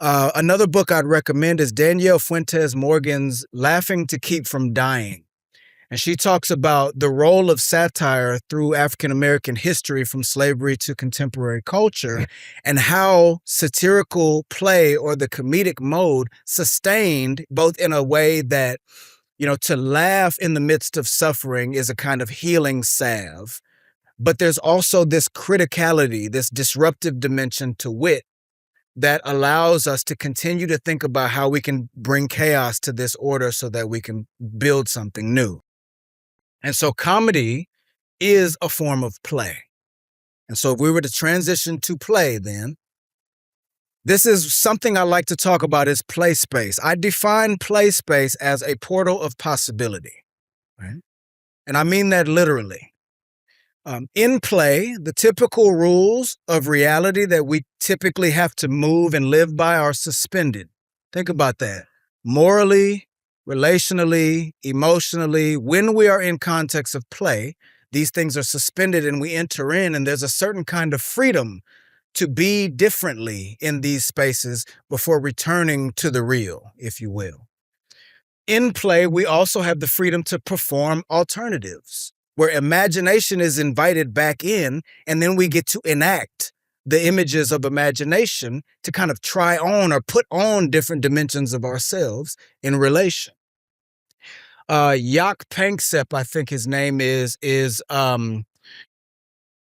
Another book I'd recommend is Danielle Fuentes Morgan's Laughing to Keep from Dying. And she talks about the role of satire through African-American history from slavery to contemporary culture and how satirical play or the comedic mode sustained both in a way that, to laugh in the midst of suffering is a kind of healing salve. But there's also this criticality, this disruptive dimension to wit that allows us to continue to think about how we can bring chaos to this order so that we can build something new. And so comedy is a form of play. And so if we were to transition to play, then this is something I like to talk about is play space. I define play space as a portal of possibility, right? And I mean that literally. In play, the typical rules of reality that we typically have to move and live by are suspended. Think about that. Morally, relationally, emotionally, when we are in context of play, these things are suspended and we enter in, and there's a certain kind of freedom to be differently in these spaces before returning to the real, if you will. In play, we also have the freedom to perform alternatives, where imagination is invited back in, and then we get to enact the images of imagination to kind of try on or put on different dimensions of ourselves in relation. Jaak Panksepp, I think his name is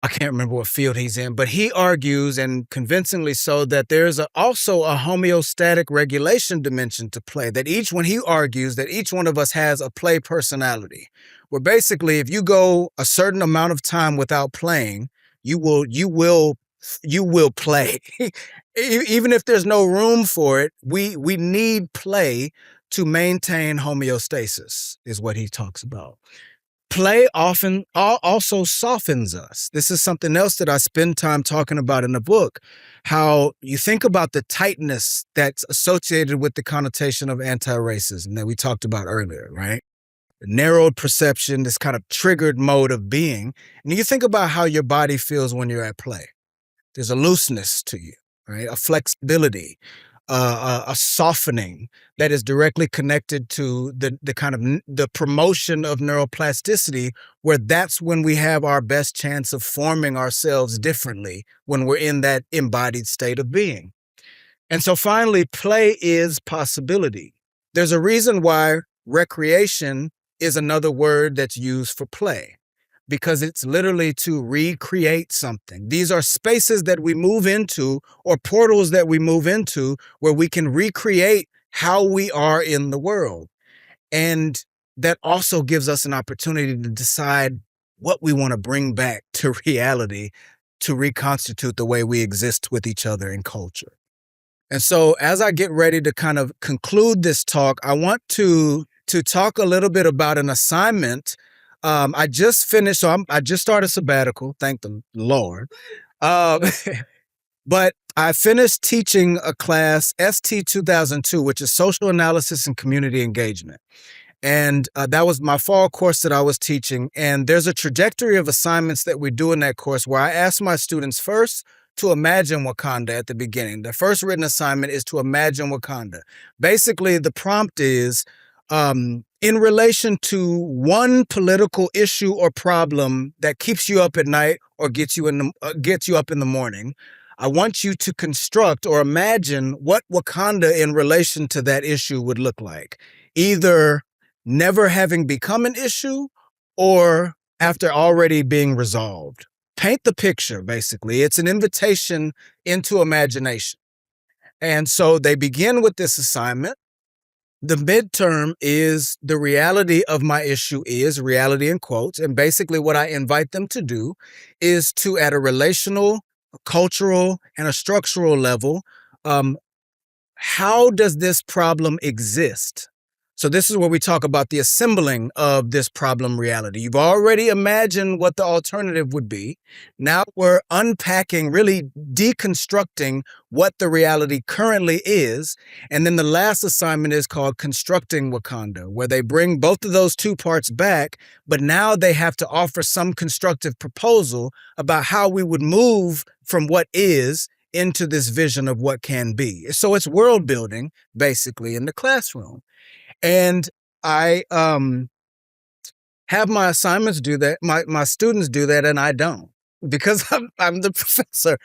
I can't remember what field he's in, but he argues, and convincingly so, that there's also a homeostatic regulation dimension to play, he argues that each one of us has a play personality, where basically if you go a certain amount of time without playing, you will play. Even if there's no room for it, we need play to maintain homeostasis, is what he talks about. Play often also softens us. This is something else that I spend time talking about in the book, how you think about the tightness that's associated with the connotation of anti-racism that we talked about earlier, right? The narrowed perception, this kind of triggered mode of being. And you think about how your body feels when you're at play. There's a looseness to you, right? A flexibility, a softening that is directly connected to the kind of the promotion of neuroplasticity, where that's when we have our best chance of forming ourselves differently, when we're in that embodied state of being. And so finally, play is possibility. There's a reason why recreation is another word that's used for play, because it's literally to recreate something. These are spaces that we move into, or portals that we move into, where we can recreate how we are in the world. And that also gives us an opportunity to decide what we want to bring back to reality to reconstitute the way we exist with each other in culture. And so as I get ready to kind of conclude this talk, I want to talk a little bit about an assignment. I just finished, I just started sabbatical, thank the Lord. But I finished teaching a class, ST 2002, which is Social Analysis and Community Engagement. And that was my fall course that I was teaching. And there's a trajectory of assignments that we do in that course where I ask my students first to imagine Wakanda at the beginning. The first written assignment is to imagine Wakanda. Basically, the prompt is, in relation to one political issue or problem that keeps you up at night or gets you up in the morning, I want you to construct or imagine what Wakanda in relation to that issue would look like, either never having become an issue or after already being resolved. Paint the picture, basically. It's an invitation into imagination. And so they begin with this assignment. The midterm is the reality of my issue is, reality in quotes, and basically what I invite them to do is to, at a relational, a cultural, and a structural level, how does this problem exist? So this is where we talk about the assembling of this problem reality. You've already imagined what the alternative would be. Now we're unpacking, really deconstructing what the reality currently is. And then the last assignment is called Constructing Wakanda, where they bring both of those two parts back, but now they have to offer some constructive proposal about how we would move from what is into this vision of what can be. So it's world building, basically, in the classroom. And I have my assignments do that, my students do that, and I don't, because I'm the professor.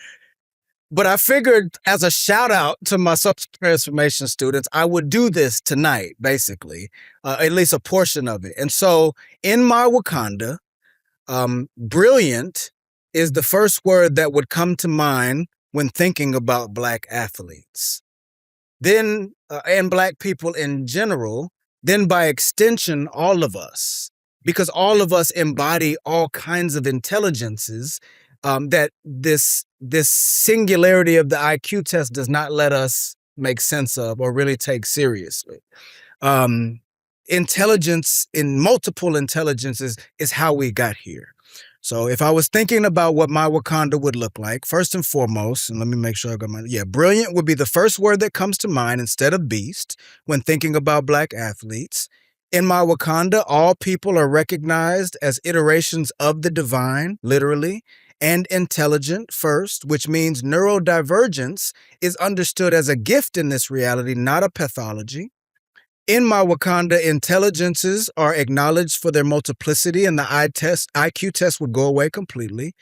But I figured, as a shout out to my substance transformation students, I would do this tonight, basically, at least a portion of it. And so in my Wakanda, brilliant is the first word that would come to mind when thinking about Black athletes. Then, and Black people in general, then by extension, all of us, because all of us embody all kinds of intelligences that this singularity of the IQ test does not let us make sense of or really take seriously. Intelligence in multiple intelligences is how we got here. So if I was thinking about what my Wakanda would look like, first and foremost, and let me make sure I got brilliant would be the first word that comes to mind instead of beast when thinking about Black athletes. In my Wakanda, all people are recognized as iterations of the divine, literally, and intelligent first, which means neurodivergence is understood as a gift in this reality, not a pathology. In my Wakanda, intelligences are acknowledged for their multiplicity, and the IQ test would go away completely.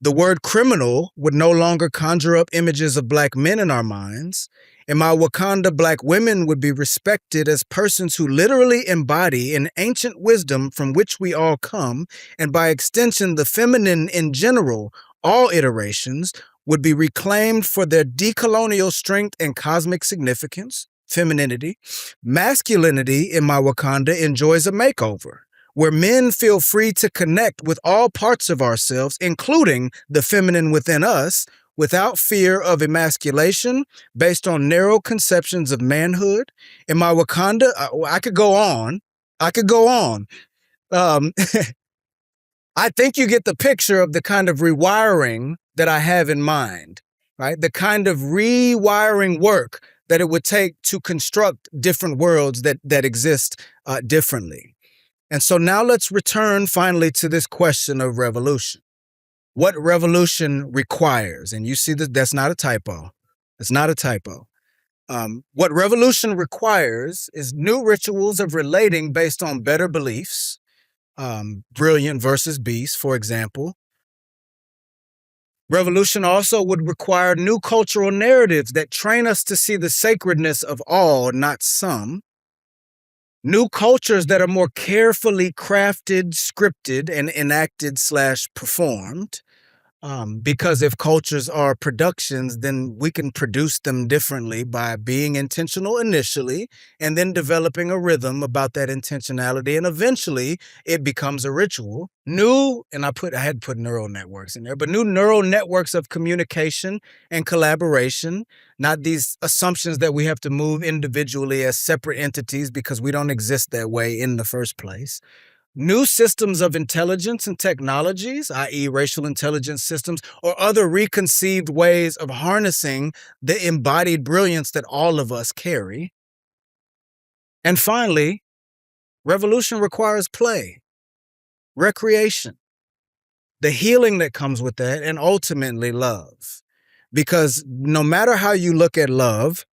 The word criminal would no longer conjure up images of Black men in our minds. In my Wakanda, Black women would be respected as persons who literally embody an ancient wisdom from which we all come, and by extension, the feminine in general, all iterations, would be reclaimed for their decolonial strength and cosmic significance. Femininity. Masculinity in my Wakanda enjoys a makeover, where men feel free to connect with all parts of ourselves, including the feminine within us, without fear of emasculation based on narrow conceptions of manhood. In my Wakanda, I could go on. I think you get the picture of the kind of rewiring that I have in mind, right? The kind of rewiring work that it would take to construct different worlds that exist differently. And so now let's return finally to this question of revolution. What revolution requires, and you see that that's not a typo. It's not a typo. What revolution requires is new rituals of relating based on better beliefs, brilliant versus beast, for example. Revolution also would require new cultural narratives that train us to see the sacredness of all, not some. New cultures that are more carefully crafted, scripted, and enacted/performed. Because if cultures are productions, then we can produce them differently by being intentional initially and then developing a rhythm about that intentionality. And eventually it becomes a ritual. I had put neural networks in there, but new neural networks of communication and collaboration, not these assumptions that we have to move individually as separate entities because we don't exist that way in the first place. New systems of intelligence and technologies, i.e. racial intelligence systems, or other reconceived ways of harnessing the embodied brilliance that all of us carry. And finally, revolution requires play, recreation, the healing that comes with that, and ultimately love. Because no matter how you look at love,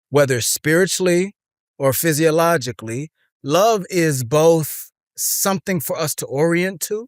whether spiritually or physiologically, love is both something for us to orient to.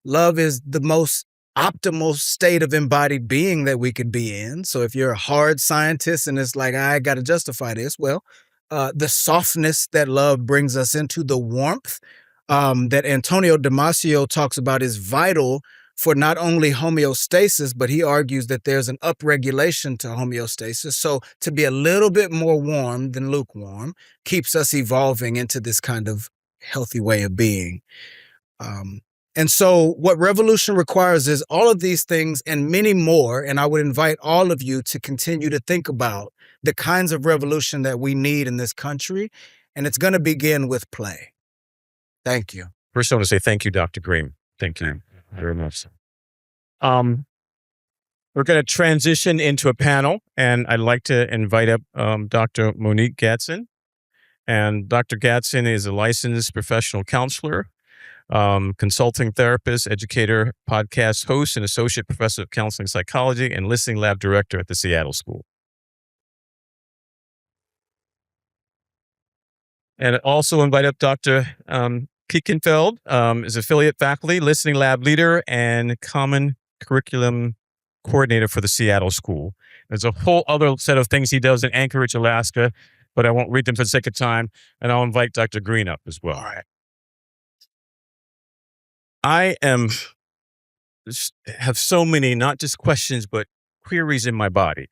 Love is the most optimal state of embodied being that we could be in. So if you're a hard scientist and it's like, I got to justify this, well, the softness that love brings us into, the warmth that Antonio Damasio talks about is vital for not only homeostasis, but he argues that there's an upregulation to homeostasis. So to be a little bit more warm than lukewarm keeps us evolving into this kind of healthy way of being. And so what revolution requires is all of these things and many more. And I would invite all of you to continue to think about the kinds of revolution that we need in this country. And it's going to begin with play. Thank you. First, I want to say thank you, Dr. Green. Thank you very much. We're going to transition into a panel, and I'd like to invite up Dr. Monique Gadsden. And Dr. Gadsden is a licensed professional counselor, consulting therapist, educator, podcast host, and associate professor of counseling psychology and listening lab director at the Seattle School. And also invite up Dr. Kiekenfeld, is affiliate faculty, listening lab leader, and common curriculum coordinator for the Seattle School. There's a whole other set of things he does in Anchorage, Alaska, but I won't read them for the sake of time, and I'll invite Dr. Green up as well. All right. I am have so many, not just questions, but queries in my body.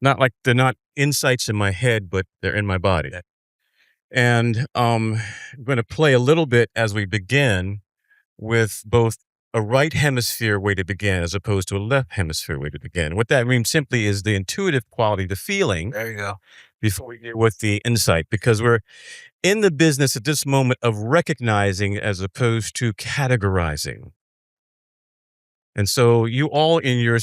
Not like they're not insights in my head, but they're in my body. And I'm going to play a little bit as we begin with both a right hemisphere way to begin as opposed to a left hemisphere way to begin. What that means simply is the intuitive quality, the feeling, There you go. before we get with the insight, because we're in the business at this moment of recognizing as opposed to categorizing. And so you all in your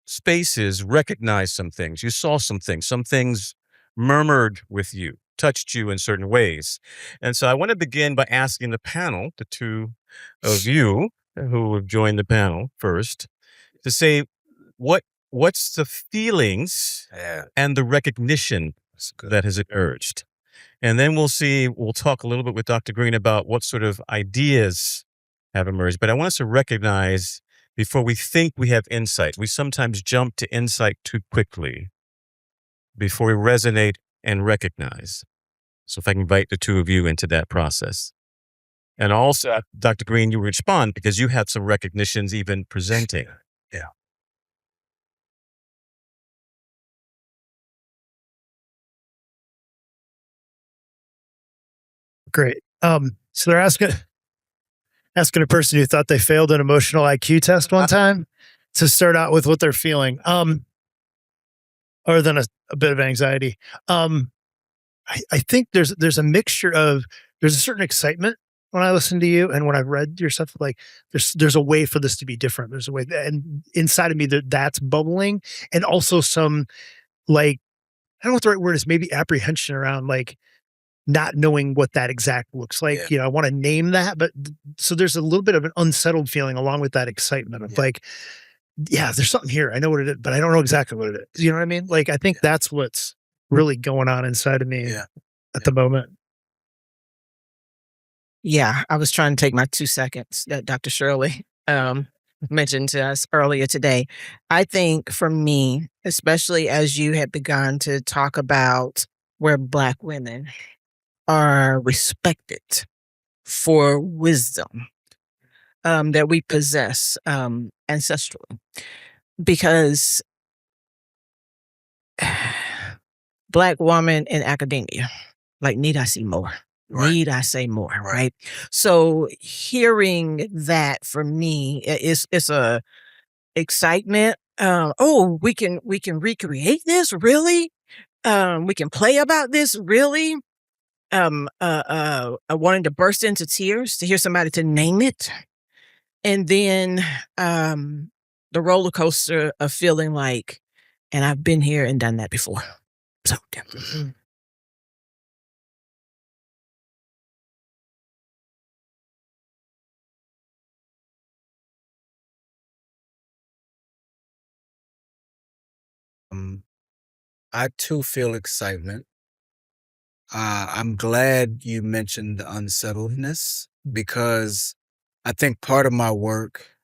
spaces recognize some things. You saw some things murmured with you, touched you in certain ways. And so I want to begin by asking the panel, the two of you who have joined the panel first, to say what's the feelings and the recognition that has emerged. And then we'll talk a little bit with Dr. Green about what sort of ideas have emerged. But I want us to recognize before we think we have insight. We sometimes jump to insight too quickly before we resonate and recognize. So if I can invite the two of you into that process. And also, Dr. Green, you respond because you had some recognitions even presenting. Yeah. Great. So they're asking a person who thought they failed an emotional IQ test one time to start out with what they're feeling. Other than a bit of anxiety. I think there's a mixture of, there's a certain excitement when I listen to you and when I've read your stuff, like there's a way for this to be different. There's a way, and inside of me that's bubbling, and also some, like, I don't know what the right word is, maybe apprehension around, like, not knowing what that exact looks like. Yeah. You know, I want to name that, but so there's a little bit of an unsettled feeling along with that excitement of like, yeah, there's something here. I know what it is, but I don't know exactly what it is. You know what I mean? Like, I think that's what's really going on inside of me at the moment. Yeah, I was trying to take my 2 seconds that Dr. Shirley mentioned to us earlier today. I think for me, especially as you had begun to talk about where Black women are respected for wisdom that we possess ancestrally, because Black woman in academia, like, need I see more? Right. Need I say more? Right. So hearing that for me it's a excitement. Oh, we can recreate this, really? We can play about this, really? Wanting to burst into tears to hear somebody to name it. And then the roller coaster of feeling like, and I've been here and done that before. So I too feel excitement. I'm glad you mentioned the unsettledness, because I think part of my work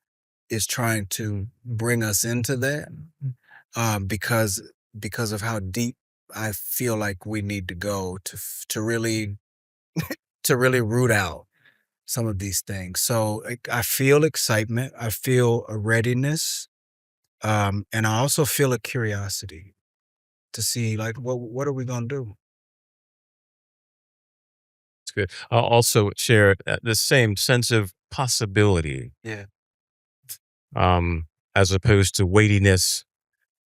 is trying to bring us into that, because of how deep I feel like we need to go to really root out some of these things. So I feel excitement, I feel a readiness, and I also feel a curiosity to see, like, what are we gonna do? It's good. I'll also share the same sense of possibility. Yeah. As opposed to weightiness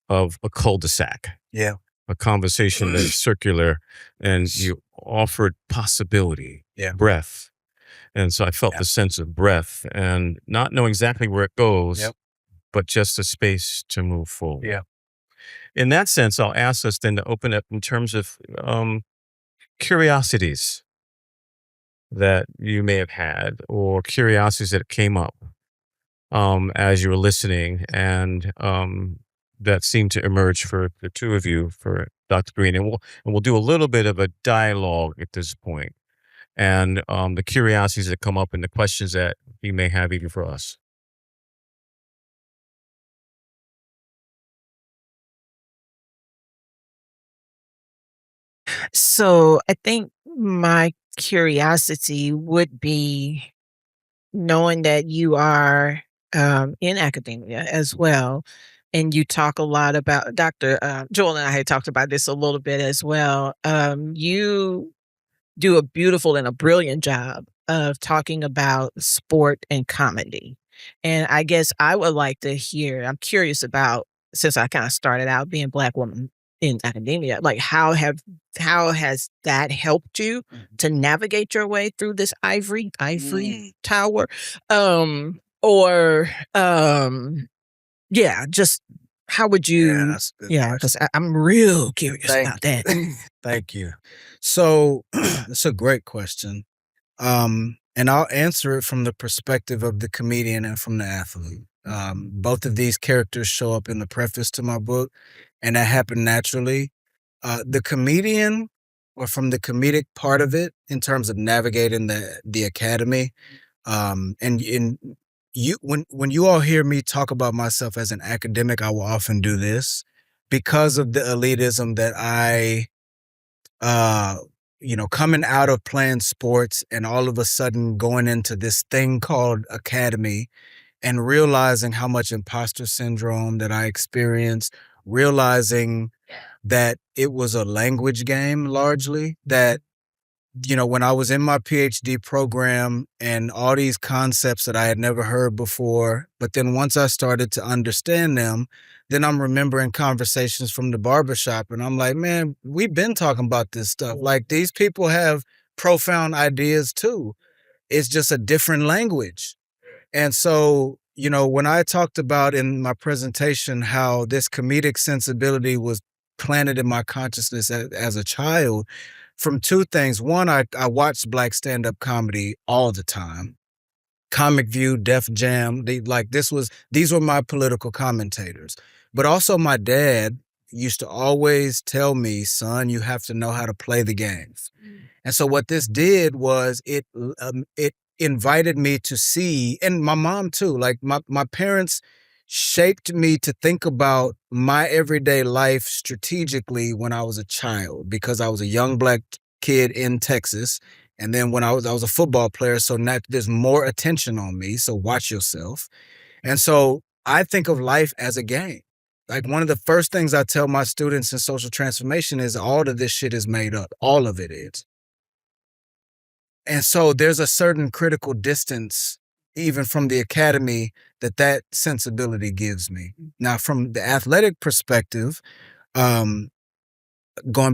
of a cul-de-sac. Yeah. A conversation that's circular, and you offered possibility, breath. And so I felt the sense of breath and not knowing exactly where it goes, but just a space to move forward. Yeah. In that sense, I'll ask us then to open up in terms of curiosities that you may have had, or curiosities that came up as you were listening, and that seemed to emerge for the two of you, for Dr. Green. And we'll do a little bit of a dialogue at this point, and the curiosities that come up and the questions that you may have even for us. So I think my curiosity would be knowing that you are in academia as well, and you talk a lot about Dr. Joel and I had talked about this a little bit as well. You do a beautiful and a brilliant job of talking about sport and comedy. And I guess I would like to hear, I'm curious about, since I kind of started out being a Black woman in academia, like how has that helped you to navigate your way through this ivory tower? Or yeah, just how would Yeah, you, that's a good yeah, question. because I'm real curious Thank about that. Thank you. So it's a great question. And I'll answer it from the perspective of the comedian and from the athlete. Both of these characters show up in the preface to my book, and that happened naturally. The comedian, or from the comedic part of it, in terms of navigating the academy, and when you all hear me talk about myself as an academic, I will often do this because of the elitism that coming out of playing sports and all of a sudden going into this thing called academy and realizing how much imposter syndrome that I experienced, realizing that it was a language game largely, that, when I was in my PhD program and all these concepts that I had never heard before, but then once I started to understand them, then I'm remembering conversations from the barbershop and I'm like, man, we've been talking about this stuff. Like, these people have profound ideas too. It's just a different language. And so, when I talked about in my presentation how this comedic sensibility was planted in my consciousness as a child, from two things. One, I watched Black stand-up comedy all the time. Comic View, Def Jam, these were my political commentators. But also my dad used to always tell me, son, you have to know how to play the games. And so what this did was it invited me to see, and my mom too, like my parents shaped me to think about my everyday life strategically when I was a child, because I was a young Black kid in Texas. And then when I was a football player, so now there's more attention on me. So watch yourself. And so I think of life as a game. Like, one of the first things I tell my students in social transformation is all of this shit is made up. All of it is. And so there's a certain critical distance, even from the academy, that sensibility gives me. Now, from the athletic perspective, going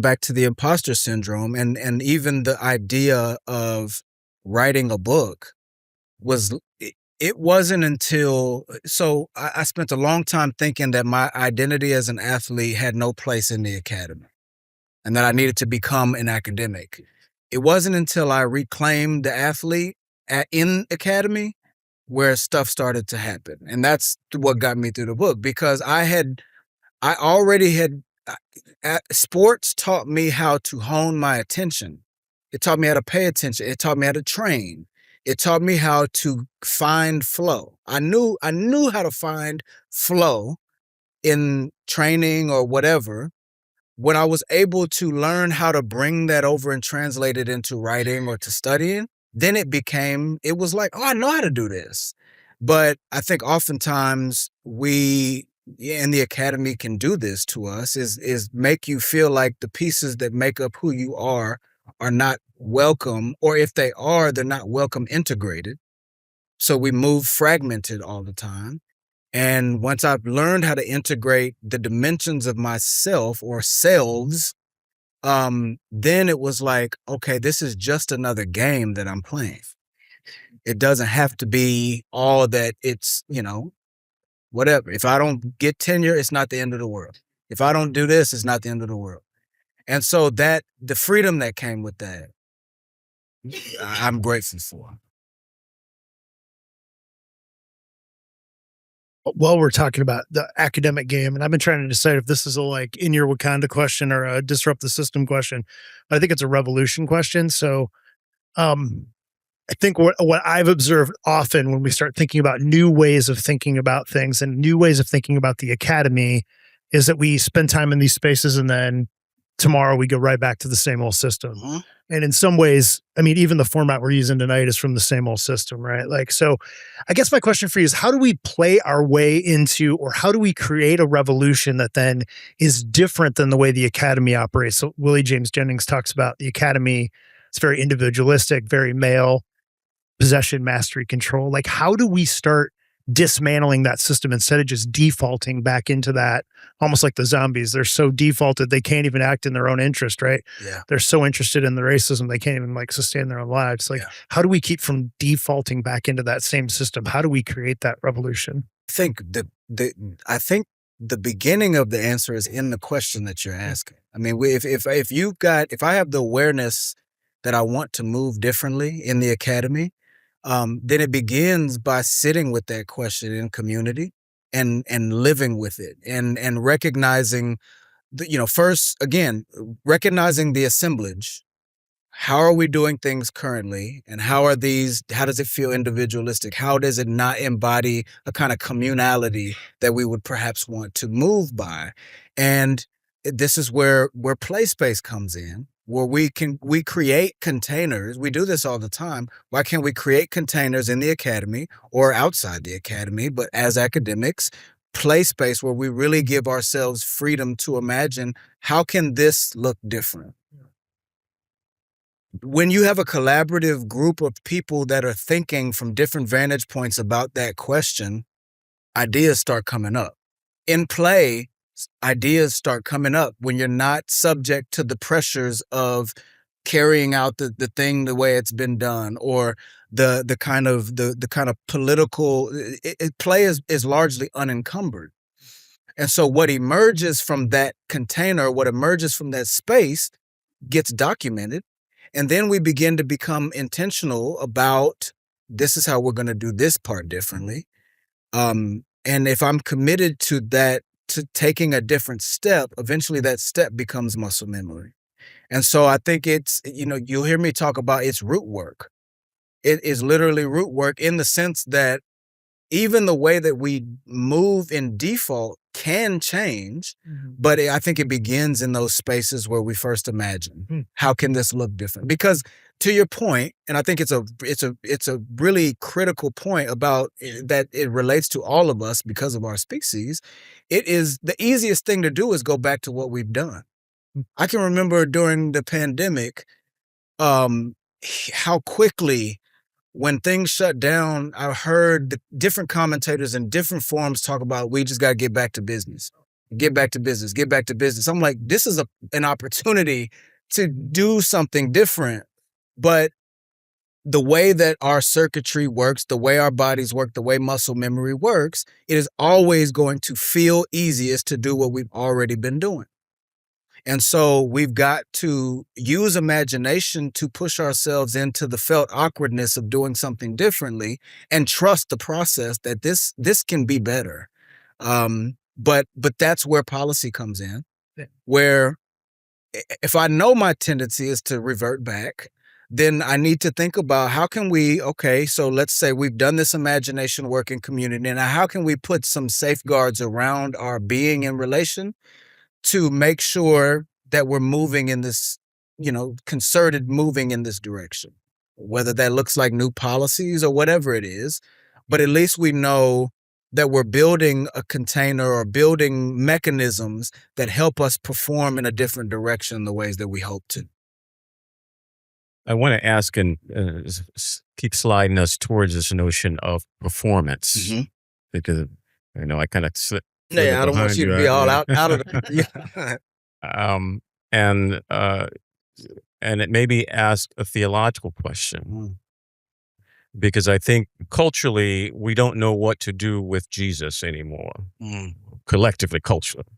back to the imposter syndrome and even the idea of writing a book it wasn't until, so I spent a long time thinking that my identity as an athlete had no place in the academy and that I needed to become an academic. It wasn't until I reclaimed the athlete in academy where stuff started to happen. And that's what got me through the book, because sports taught me how to hone my attention. It taught me how to pay attention. It taught me how to train. It taught me how to find flow. I knew how to find flow in training or whatever. When I was able to learn how to bring that over and translate it into writing or to studying, then it was like, oh, I know how to do this. But I think oftentimes we in the academy can do this to us, is make you feel like the pieces that make up who you are not welcome, or if they are, they're not welcome integrated. So we move fragmented all the time. And once I've learned how to integrate the dimensions of myself or selves, then it was like, okay, this is just another game that I'm playing. It doesn't have to be all that it's, whatever. If I don't get tenure, it's not the end of the world. If I don't do this, it's not the end of the world. And so the freedom that came with that, I'm grateful for. While we're talking about the academic game, and I've been trying to decide if this is a in your Wakanda question or a disrupt the system question. I think it's a revolution question. So I think what I've observed often when we start thinking about new ways of thinking about things and new ways of thinking about the academy is that we spend time in these spaces and then tomorrow we go right back to the same old system. Mhm. And in some ways, I mean, even the format we're using tonight is from the same old system, right? Like, so I guess my question for you is, how do we play our way into, or how do we create a revolution that then is different than the way the academy operates? So Willie James Jennings talks about the academy. It's very individualistic, very male, possession, mastery, control. Like, how do we start dismantling that system instead of just defaulting back into that, almost like the zombies? They're so defaulted, they can't even act in their own interest, right? Yeah. They're so interested in the racism, they can't even like sustain their own lives. Like, Yeah. how do we keep from defaulting back into that same system? How do we create that revolution? I think the beginning of the answer is in the question that you're asking. I mean, if I have the awareness that I want to move differently in the academy, then it begins by sitting with that question in community and living with it and recognizing first, again, recognizing the assemblage. How are we doing things currently? And how does it feel individualistic? How does it not embody a kind of communality that we would perhaps want to move by? And this is where play space comes in, where we create containers. We do this all the time. Why can't we create containers in the academy or outside the academy, but as academics, play space where we really give ourselves freedom to imagine, how can this look different? When you have a collaborative group of people that are thinking from different vantage points about that question, ideas start coming up. In play, ideas start coming up when you're not subject to the pressures of carrying out the thing the way it's been done, or the kind of political play is largely unencumbered. And so what emerges from that container, what emerges from that space, gets documented. And then we begin to become intentional about, this is how we're going to do this part differently. And if I'm committed to that, to taking a different step, eventually that step becomes muscle memory. And so I think it's, you'll hear me talk about it's root work. It is literally root work, in the sense that even the way that we move in default can change, but I think it begins in those spaces where we first imagine, how can this look different? Because to your point, and I think it's a really critical point about that, it relates to all of us because of our species. It is the easiest thing to do is go back to what we've done. I can remember during the pandemic, how quickly, when things shut down, I heard the different commentators in different forums talk about, we just got to get back to business, get back to business, get back to business. I'm like, this is an opportunity to do something different. But the way that our circuitry works, the way our bodies work, the way muscle memory works, it is always going to feel easiest to do what we've already been doing. And so we've got to use imagination to push ourselves into the felt awkwardness of doing something differently, and trust the process that this can be better. But that's where policy comes in, where if I know my tendency is to revert back, then I need to think about, how can we, so let's say we've done this imagination work in community, and how can we put some safeguards around our being in relation to make sure that we're moving in this, concerted moving in this direction, whether that looks like new policies or whatever it is. But at least we know that we're building a container or building mechanisms that help us perform in a different direction in the ways that we hope to. I want to ask, and keep sliding us towards this notion of performance, because I kind of slip. Yeah, I don't want you to be all out of the. And it may be asked a theological question, because I think culturally we don't know what to do with Jesus anymore, collectively, culturally,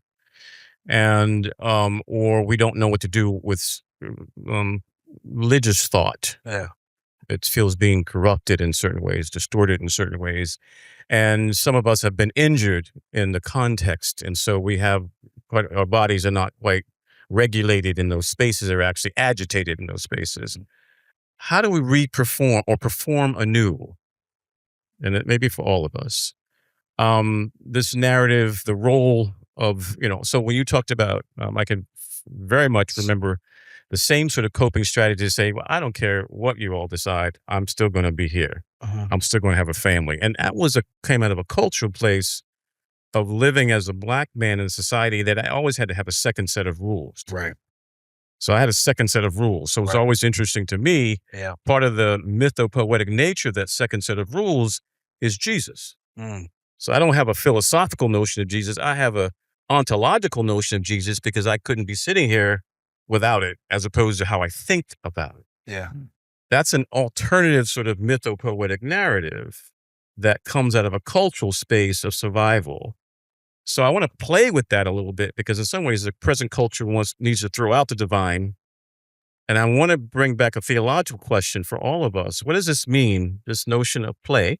and or we don't know what to do with religious thought. Yeah. It feels being corrupted in certain ways, distorted in certain ways. And some of us have been injured in the context. And so our bodies are not quite regulated in those spaces. They're actually agitated in those spaces. How do we re-perform or perform anew? And it may be for all of us. This narrative, the role of, so when you talked about, I can very much remember the same sort of coping strategy to say, well, I don't care what you all decide. I'm still going to be here. I'm still going to have a family. And that came out of a cultural place of living as a Black man in a society that I always had to have a second set of rules. Right. So I had a second set of rules. So it's Right. always interesting to me. Yeah. Part of the mythopoetic nature of that second set of rules is Jesus. Mm. So I don't have a philosophical notion of Jesus. I have a ontological notion of Jesus because I couldn't be sitting here without it, as opposed to how I think about it. Yeah. That's an alternative sort of mythopoetic narrative that comes out of a cultural space of survival. So I want to play with that a little bit because in some ways the present culture needs to throw out the divine. And I want to bring back a theological question for all of us. What does this mean, this notion of play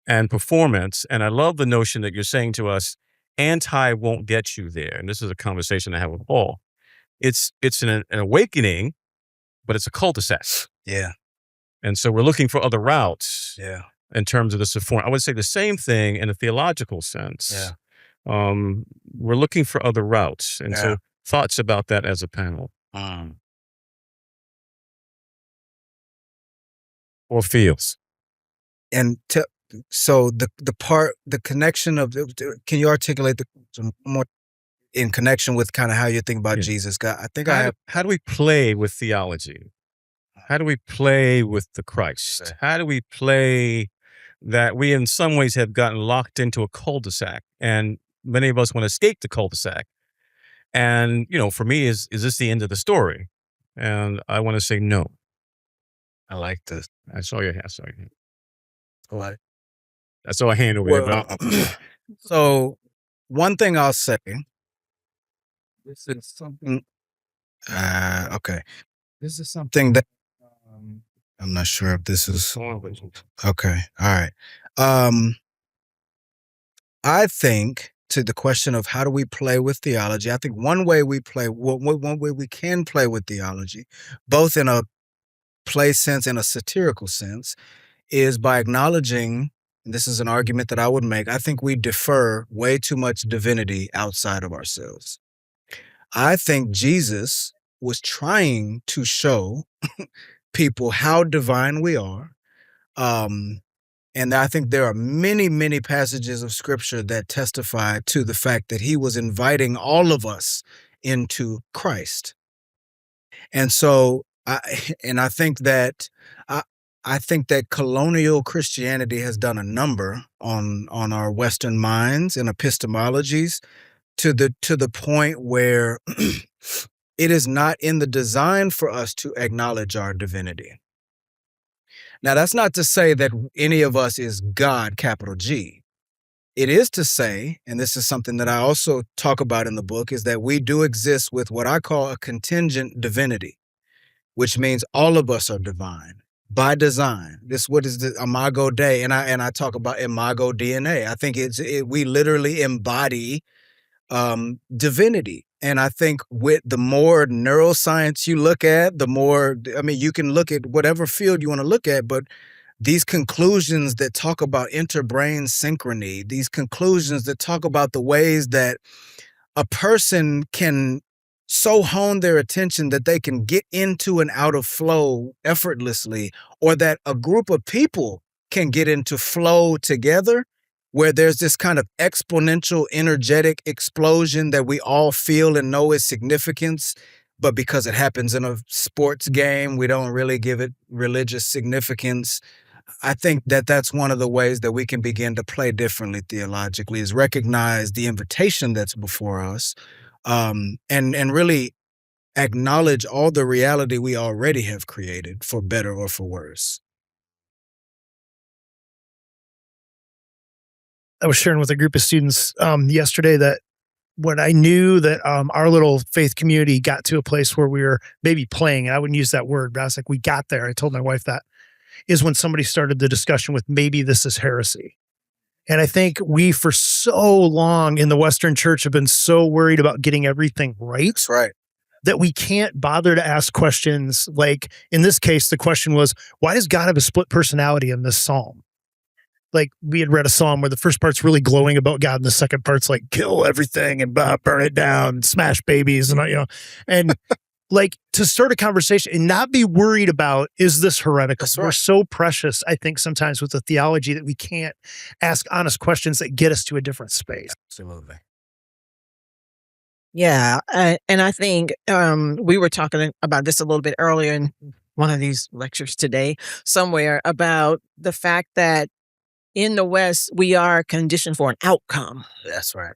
and performance? And I love the notion that you're saying to us, anti won't get you there. And this is a conversation I have with Paul. It's an awakening, but it's a cul-de-sac. Yeah. And so we're looking for other routes. Yeah. In terms of the support. I would say the same thing in a theological sense. Yeah. We're looking for other routes. And so thoughts about that as a panel. Or feels. And so the connection of, can you articulate some more in connection with kind of how you think about Jesus? I think how do we play with theology? How do we play with the Christ? Okay. How do we play that we in some ways have gotten locked into a cul-de-sac, and many of us want to escape the cul-de-sac. And, for me, is this the end of the story? And I want to say no. I like this. I saw your hand. Sorry. What? I saw a hand over there. So one thing I'll say, this is something, okay. This is something that, I'm not sure if this is, okay. All right. I think to the question of how do we play with theology, I think one way we can play with theology, both in a play sense and a satirical sense, is by acknowledging, and this is an argument that I would make, I think we defer way too much divinity outside of ourselves. I think Jesus was trying to show people how divine we are. And I think there are many, many passages of scripture that testify to the fact that he was inviting all of us into Christ. And so I think that colonial Christianity has done a number on our Western minds and epistemologies to the point where it is not in the design for us to acknowledge our divinity. Now, that's not to say that any of us is God, capital G. It is to say, and this is something that I also talk about in the book, is that we do exist with what I call a contingent divinity, which means all of us are divine by design. What is the Imago Dei, and I talk about Imago DNA. I think we literally embody divinity. And I think with the more neuroscience you look at, the more, you can look at whatever field you want to look at, but these conclusions that talk about interbrain synchrony, these conclusions that talk about the ways that a person can so hone their attention that they can get into and out of flow effortlessly, or that a group of people can get into flow together, where there's this kind of exponential energetic explosion that we all feel and know its significance, but because it happens in a sports game, we don't really give it religious significance. I think that that's one of the ways that we can begin to play differently theologically, is recognize the invitation that's before us, and really acknowledge all the reality we already have created, for better or for worse. I was sharing with a group of students yesterday that when I knew that our little faith community got to a place where we were maybe playing, and I wouldn't use that word, but I was like, we got there. I told my wife that, is when somebody started the discussion with maybe this is heresy. And I think we, for so long in the Western church, have been so worried about getting everything right. That's right. That we can't bother to ask questions. Like in this case, the question was, why does God have a split personality in this psalm? like we had read a psalm where the first part's really glowing about God and the second part's like kill everything and burn it down, smash babies, and and like to start a conversation and not be worried about, is this heretical? That's right. We're so precious, I think, sometimes with the theology that we can't ask honest questions that get us to a different space. Absolutely. Yeah. And I think we were talking about this a little bit earlier in one of these lectures today, somewhere, about the fact that in the West, we are conditioned for an outcome. That's right.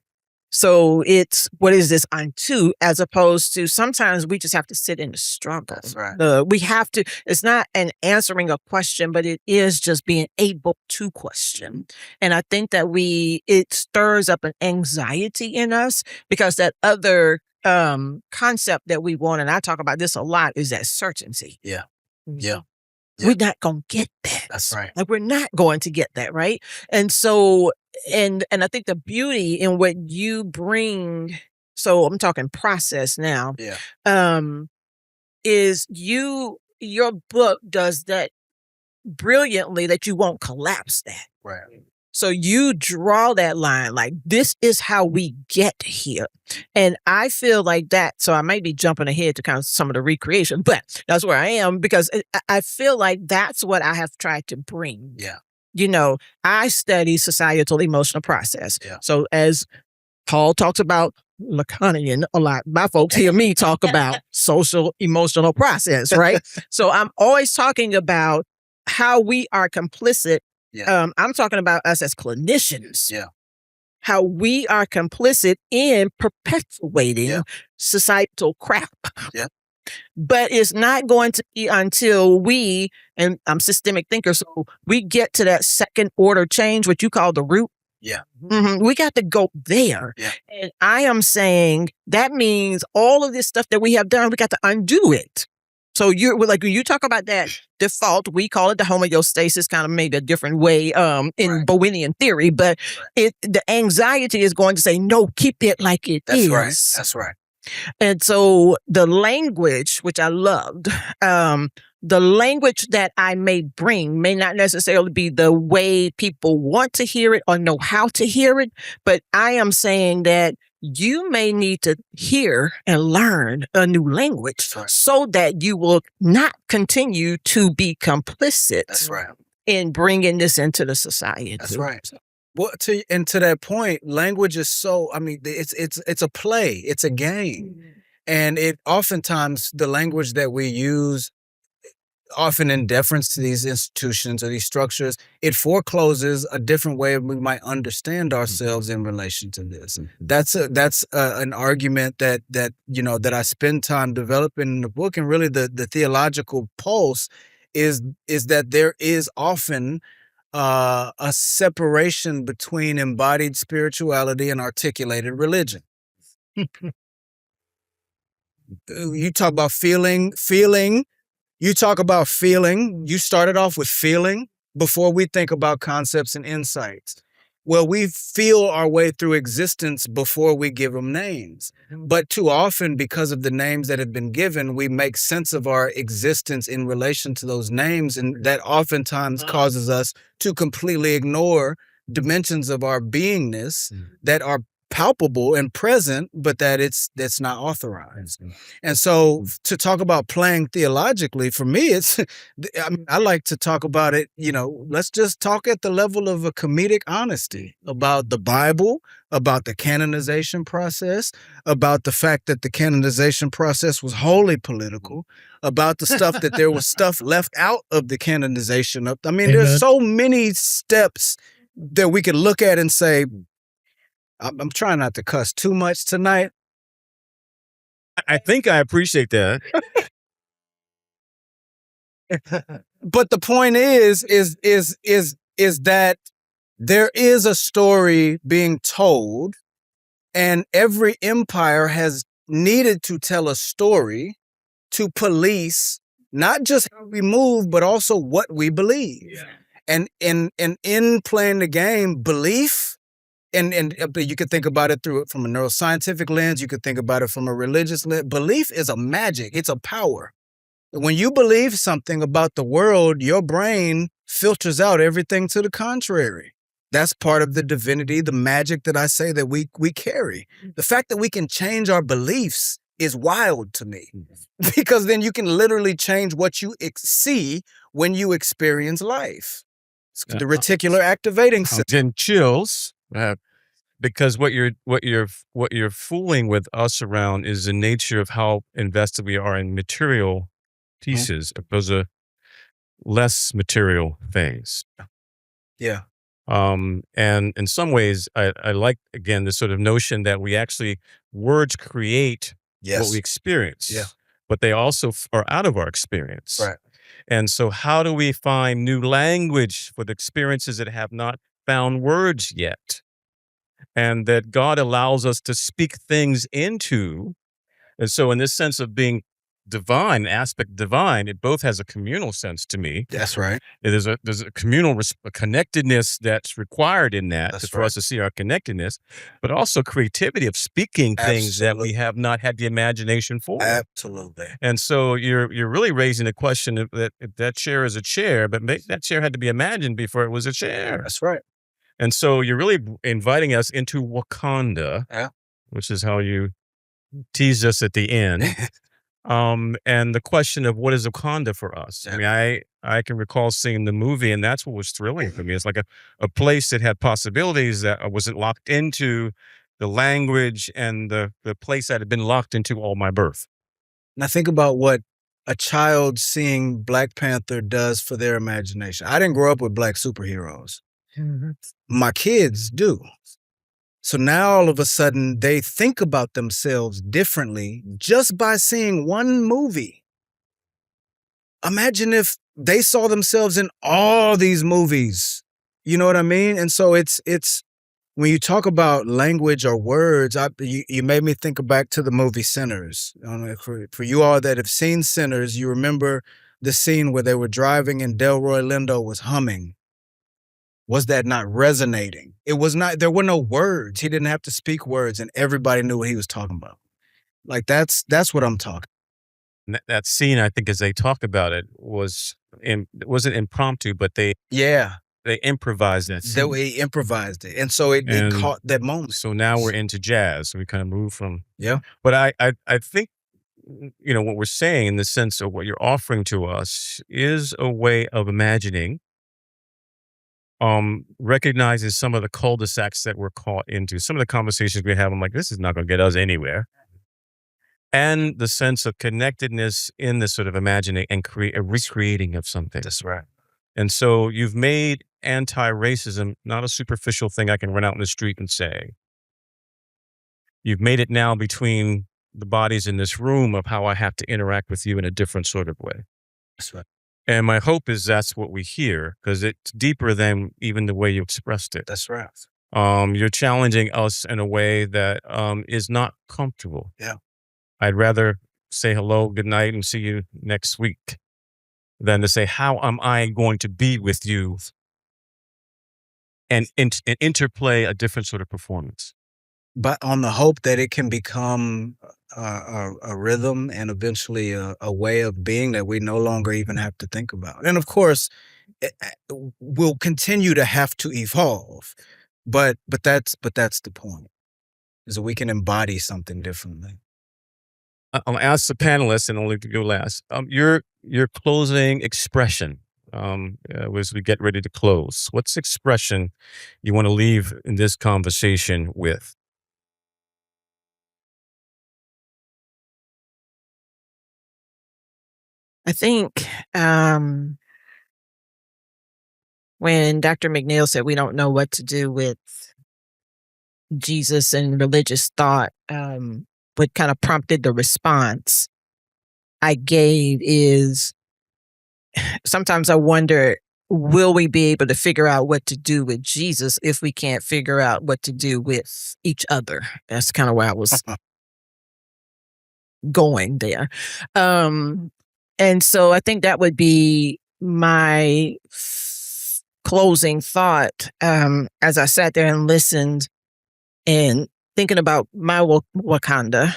So it's, what is this unto, as opposed to sometimes we just have to sit in the struggle. That's right. We have to, it's not an answering a question, but it is just being able to question. And I think that it stirs up an anxiety in us, because that other concept that we want, and I talk about this a lot, is that certainty. Yeah. Mhm. Yeah. We're not going to get that. That's right. Like, we're not going to get that, right? And so, and I think the beauty in what you bring, so I'm talking process now, Yeah. is your book does that brilliantly, that you won't collapse that. Right. So you draw that line, like, this is how we get here. And I feel like that, so I might be jumping ahead to kind of some of the recreation, but that's where I am, because I feel like that's what I have tried to bring. Yeah. I study societal emotional process. Yeah. So as Paul talks about Lacanian a lot, my folks hear me talk about social emotional process, right? So I'm always talking about how we are complicit. Yeah. I'm talking about us as clinicians. Yeah. How we are complicit in perpetuating societal crap. Yeah. But it's not going to be until we, and I'm systemic thinker, so we get to that second order change, what you call the root. Yeah. Mm-hmm. We got to go there. Yeah. And I am saying that means all of this stuff that we have done, we got to undo it. So when you talk about that default, we call it the homeostasis, kind of maybe a different way in Bowenian theory, but the anxiety is going to say, no, keep it like it is. Right. That's right. And so the language, which I loved, the language that I may bring may not necessarily be the way people want to hear it or know how to hear it, but I am saying that you may need to hear and learn a new language so that you will not continue to be complicit in bringing this into the society. That's right. Well, to that point, language is so, I mean, it's a play, it's a game. And it oftentimes, the language that we use, often in deference to these institutions or these structures, it forecloses a different way we might understand ourselves in relation to this. That's an argument that I spend time developing in the book, and really the theological pulse is that there is often a separation between embodied spirituality and articulated religion. You talk about feeling. You talk about feeling. You started off with feeling before we think about concepts and insights. Well, we feel our way through existence before we give them names. But too often, because of the names that have been given, we make sense of our existence in relation to those names. And that oftentimes causes us to completely ignore dimensions of our beingness that are palpable and present, but that's not authorized. And so to talk about playing theologically, for me, I like to talk about it, let's just talk at the level of a comedic honesty about the Bible, about the canonization process, about the fact that the canonization process was wholly political, about the stuff that there was stuff left out of the canonization. There's so many steps that we could look at and say, I'm trying not to cuss too much tonight. I think I appreciate that. But the point is that there is a story being told, and every empire has needed to tell a story to police not just how we move, but also what we believe. Yeah. And in playing the game, belief. And you could think about it from a neuroscientific lens. You could think about it from a religious lens. Belief is a magic. It's a power. When you believe something about the world, your brain filters out everything to the contrary. That's part of the divinity, the magic that I say that we carry. The fact that we can change our beliefs is wild to me, because then you can literally change what you see when you experience life. It's the reticular activating system. Then chills, because what you're fooling with us around is the nature of how invested we are in material pieces, opposed to less material things. Yeah. And in some ways, I like, again, the sort of notion that we actually, words create what we experience, but they also are out of our experience. Right. And so how do we find new language for the experiences that have not found words yet? And that God allows us to speak things into. And so in this sense of being divine, aspect divine, it both has a communal sense to me. That's right. There's a communal connectedness that's required in that That's for us to see our connectedness, but also creativity of speaking things that we have not had the imagination for. Absolutely. And so you're really raising the question of that if that chair is a chair, but that chair had to be imagined before it was a chair. That's right. And so you're really inviting us into Wakanda, which is how you teased us at the end. And the question of what is Wakanda for us? I mean, I can recall seeing the movie, and that's what was thrilling for me. It's like a place that had possibilities, that I wasn't locked into the language and the place that had been locked into all my birth. Now think about what a child seeing Black Panther does for their imagination. I didn't grow up with Black superheroes. My kids do. So now all of a sudden they think about themselves differently just by seeing one movie. Imagine if they saw themselves in all these movies. You know what I mean? And so it's when you talk about language or words, you made me think back to the movie Sinners. For you all that have seen Sinners, you remember the scene where they were driving and Delroy Lindo was humming. Was that not resonating? It was not. There were no words. He didn't have to speak words, and everybody knew what he was talking about. Like that's what I'm talking. That scene, I think, as they talk about it, it wasn't impromptu, but they improvised that scene. They improvised it, and so it caught that moment. So now we're into jazz. So we kind of move from But I think, you know, what we're saying in the sense of what you're offering to us is a way of imagining. Recognizes some of the cul-de-sacs that we're caught into, some of the conversations we have. I'm like, this is not going to get us anywhere. And the sense of connectedness in this sort of imagining and recreating of something. That's right. And so you've made anti-racism not a superficial thing I can run out in the street and say. You've made it now between the bodies in this room of how I have to interact with you in a different sort of way. That's right. And my hope is that's what we hear, because it's deeper than even the way you expressed it. That's right. You're challenging us in a way that is not comfortable. Yeah. I'd rather say hello, good night, and see you next week than to say, how am I going to be with you and interplay a different sort of performance. But on the hope that it can become a rhythm and eventually a way of being that we no longer even have to think about. And of course, we'll continue to have to evolve. But that's the point, is that we can embody something differently. I'll ask the panelists, and only to go last. Your closing expression as we get ready to close. What's the expression you want to leave in this conversation with? I think when Dr. McNeil said we don't know what to do with Jesus and religious thought, what kind of prompted the response I gave is sometimes I wonder, will we be able to figure out what to do with Jesus if we can't figure out what to do with each other? That's kind of where I was going there. And so I think that would be my closing thought as I sat there and listened and thinking about my Wakanda.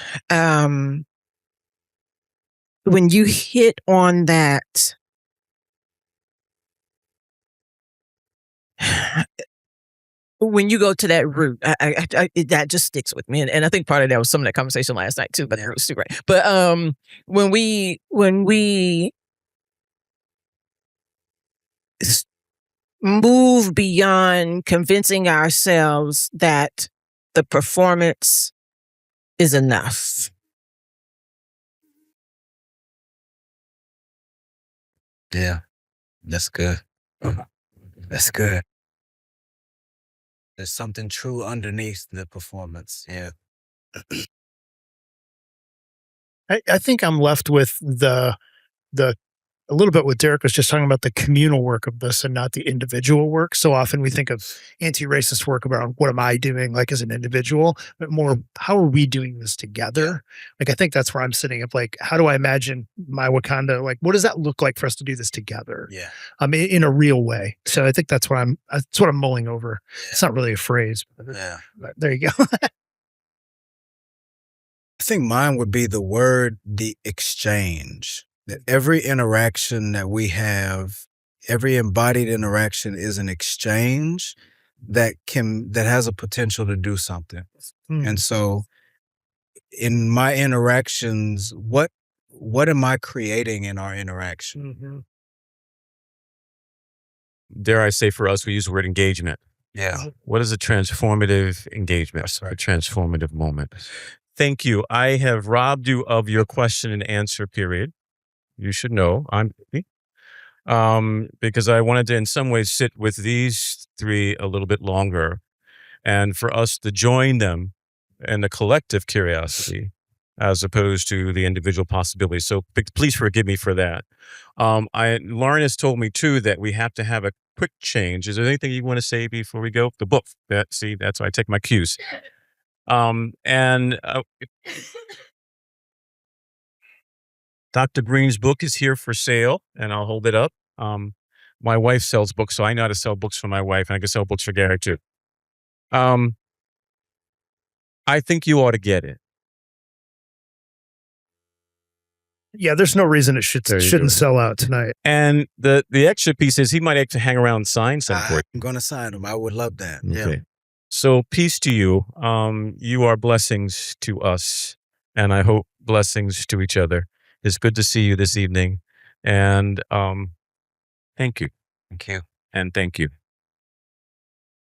When you hit on that when you go to that root, that just sticks with me, and I think part of that was some of that conversation last night too. But the root's too great. But when we move beyond convincing ourselves that the performance is enough. Yeah, that's good. That's good. There's something true underneath the performance. Yeah. I think I'm left with the a little bit what Derek was just talking about, the communal work of this and not the individual work. So often we think of anti-racist work about what am I doing like as an individual, but more how are we doing this together? Like I think that's where I'm sitting up, like how do I imagine my Wakanda, like what does that look like for us to do this together? Yeah. In a real way. So I think that's what I'm mulling over. Yeah. It's not really a phrase, but there you go. I think mine would be the exchange. That every interaction that we have, every embodied interaction is an exchange that has a potential to do something. And so in my interactions, what am I creating in our interaction? Dare I say for us, we use the word engagement. Yeah. What is a transformative engagement? That's right. A transformative moment. Thank you. I have robbed you of your question and answer period. You should know I'm because I wanted to in some ways sit with these three a little bit longer and for us to join them in the collective curiosity as opposed to the individual possibilities. So please forgive me for that. Lauren has told me too that we have to have a quick change. Is there anything you want to say before we go? The book. That's why I take my cues. Dr. Green's book is here for sale, and I'll hold it up. My wife sells books, so I know how to sell books for my wife, and I can sell books for Gary too. I think you ought to get it. Yeah, there's no reason it shouldn't sell out tonight. And the extra piece is he might have to hang around and sign some for it. I'm going to sign them. I would love that. Okay. Yeah. So peace to you. You are blessings to us, and I hope blessings to each other. It's good to see you this evening, and thank you. Thank you. And thank you.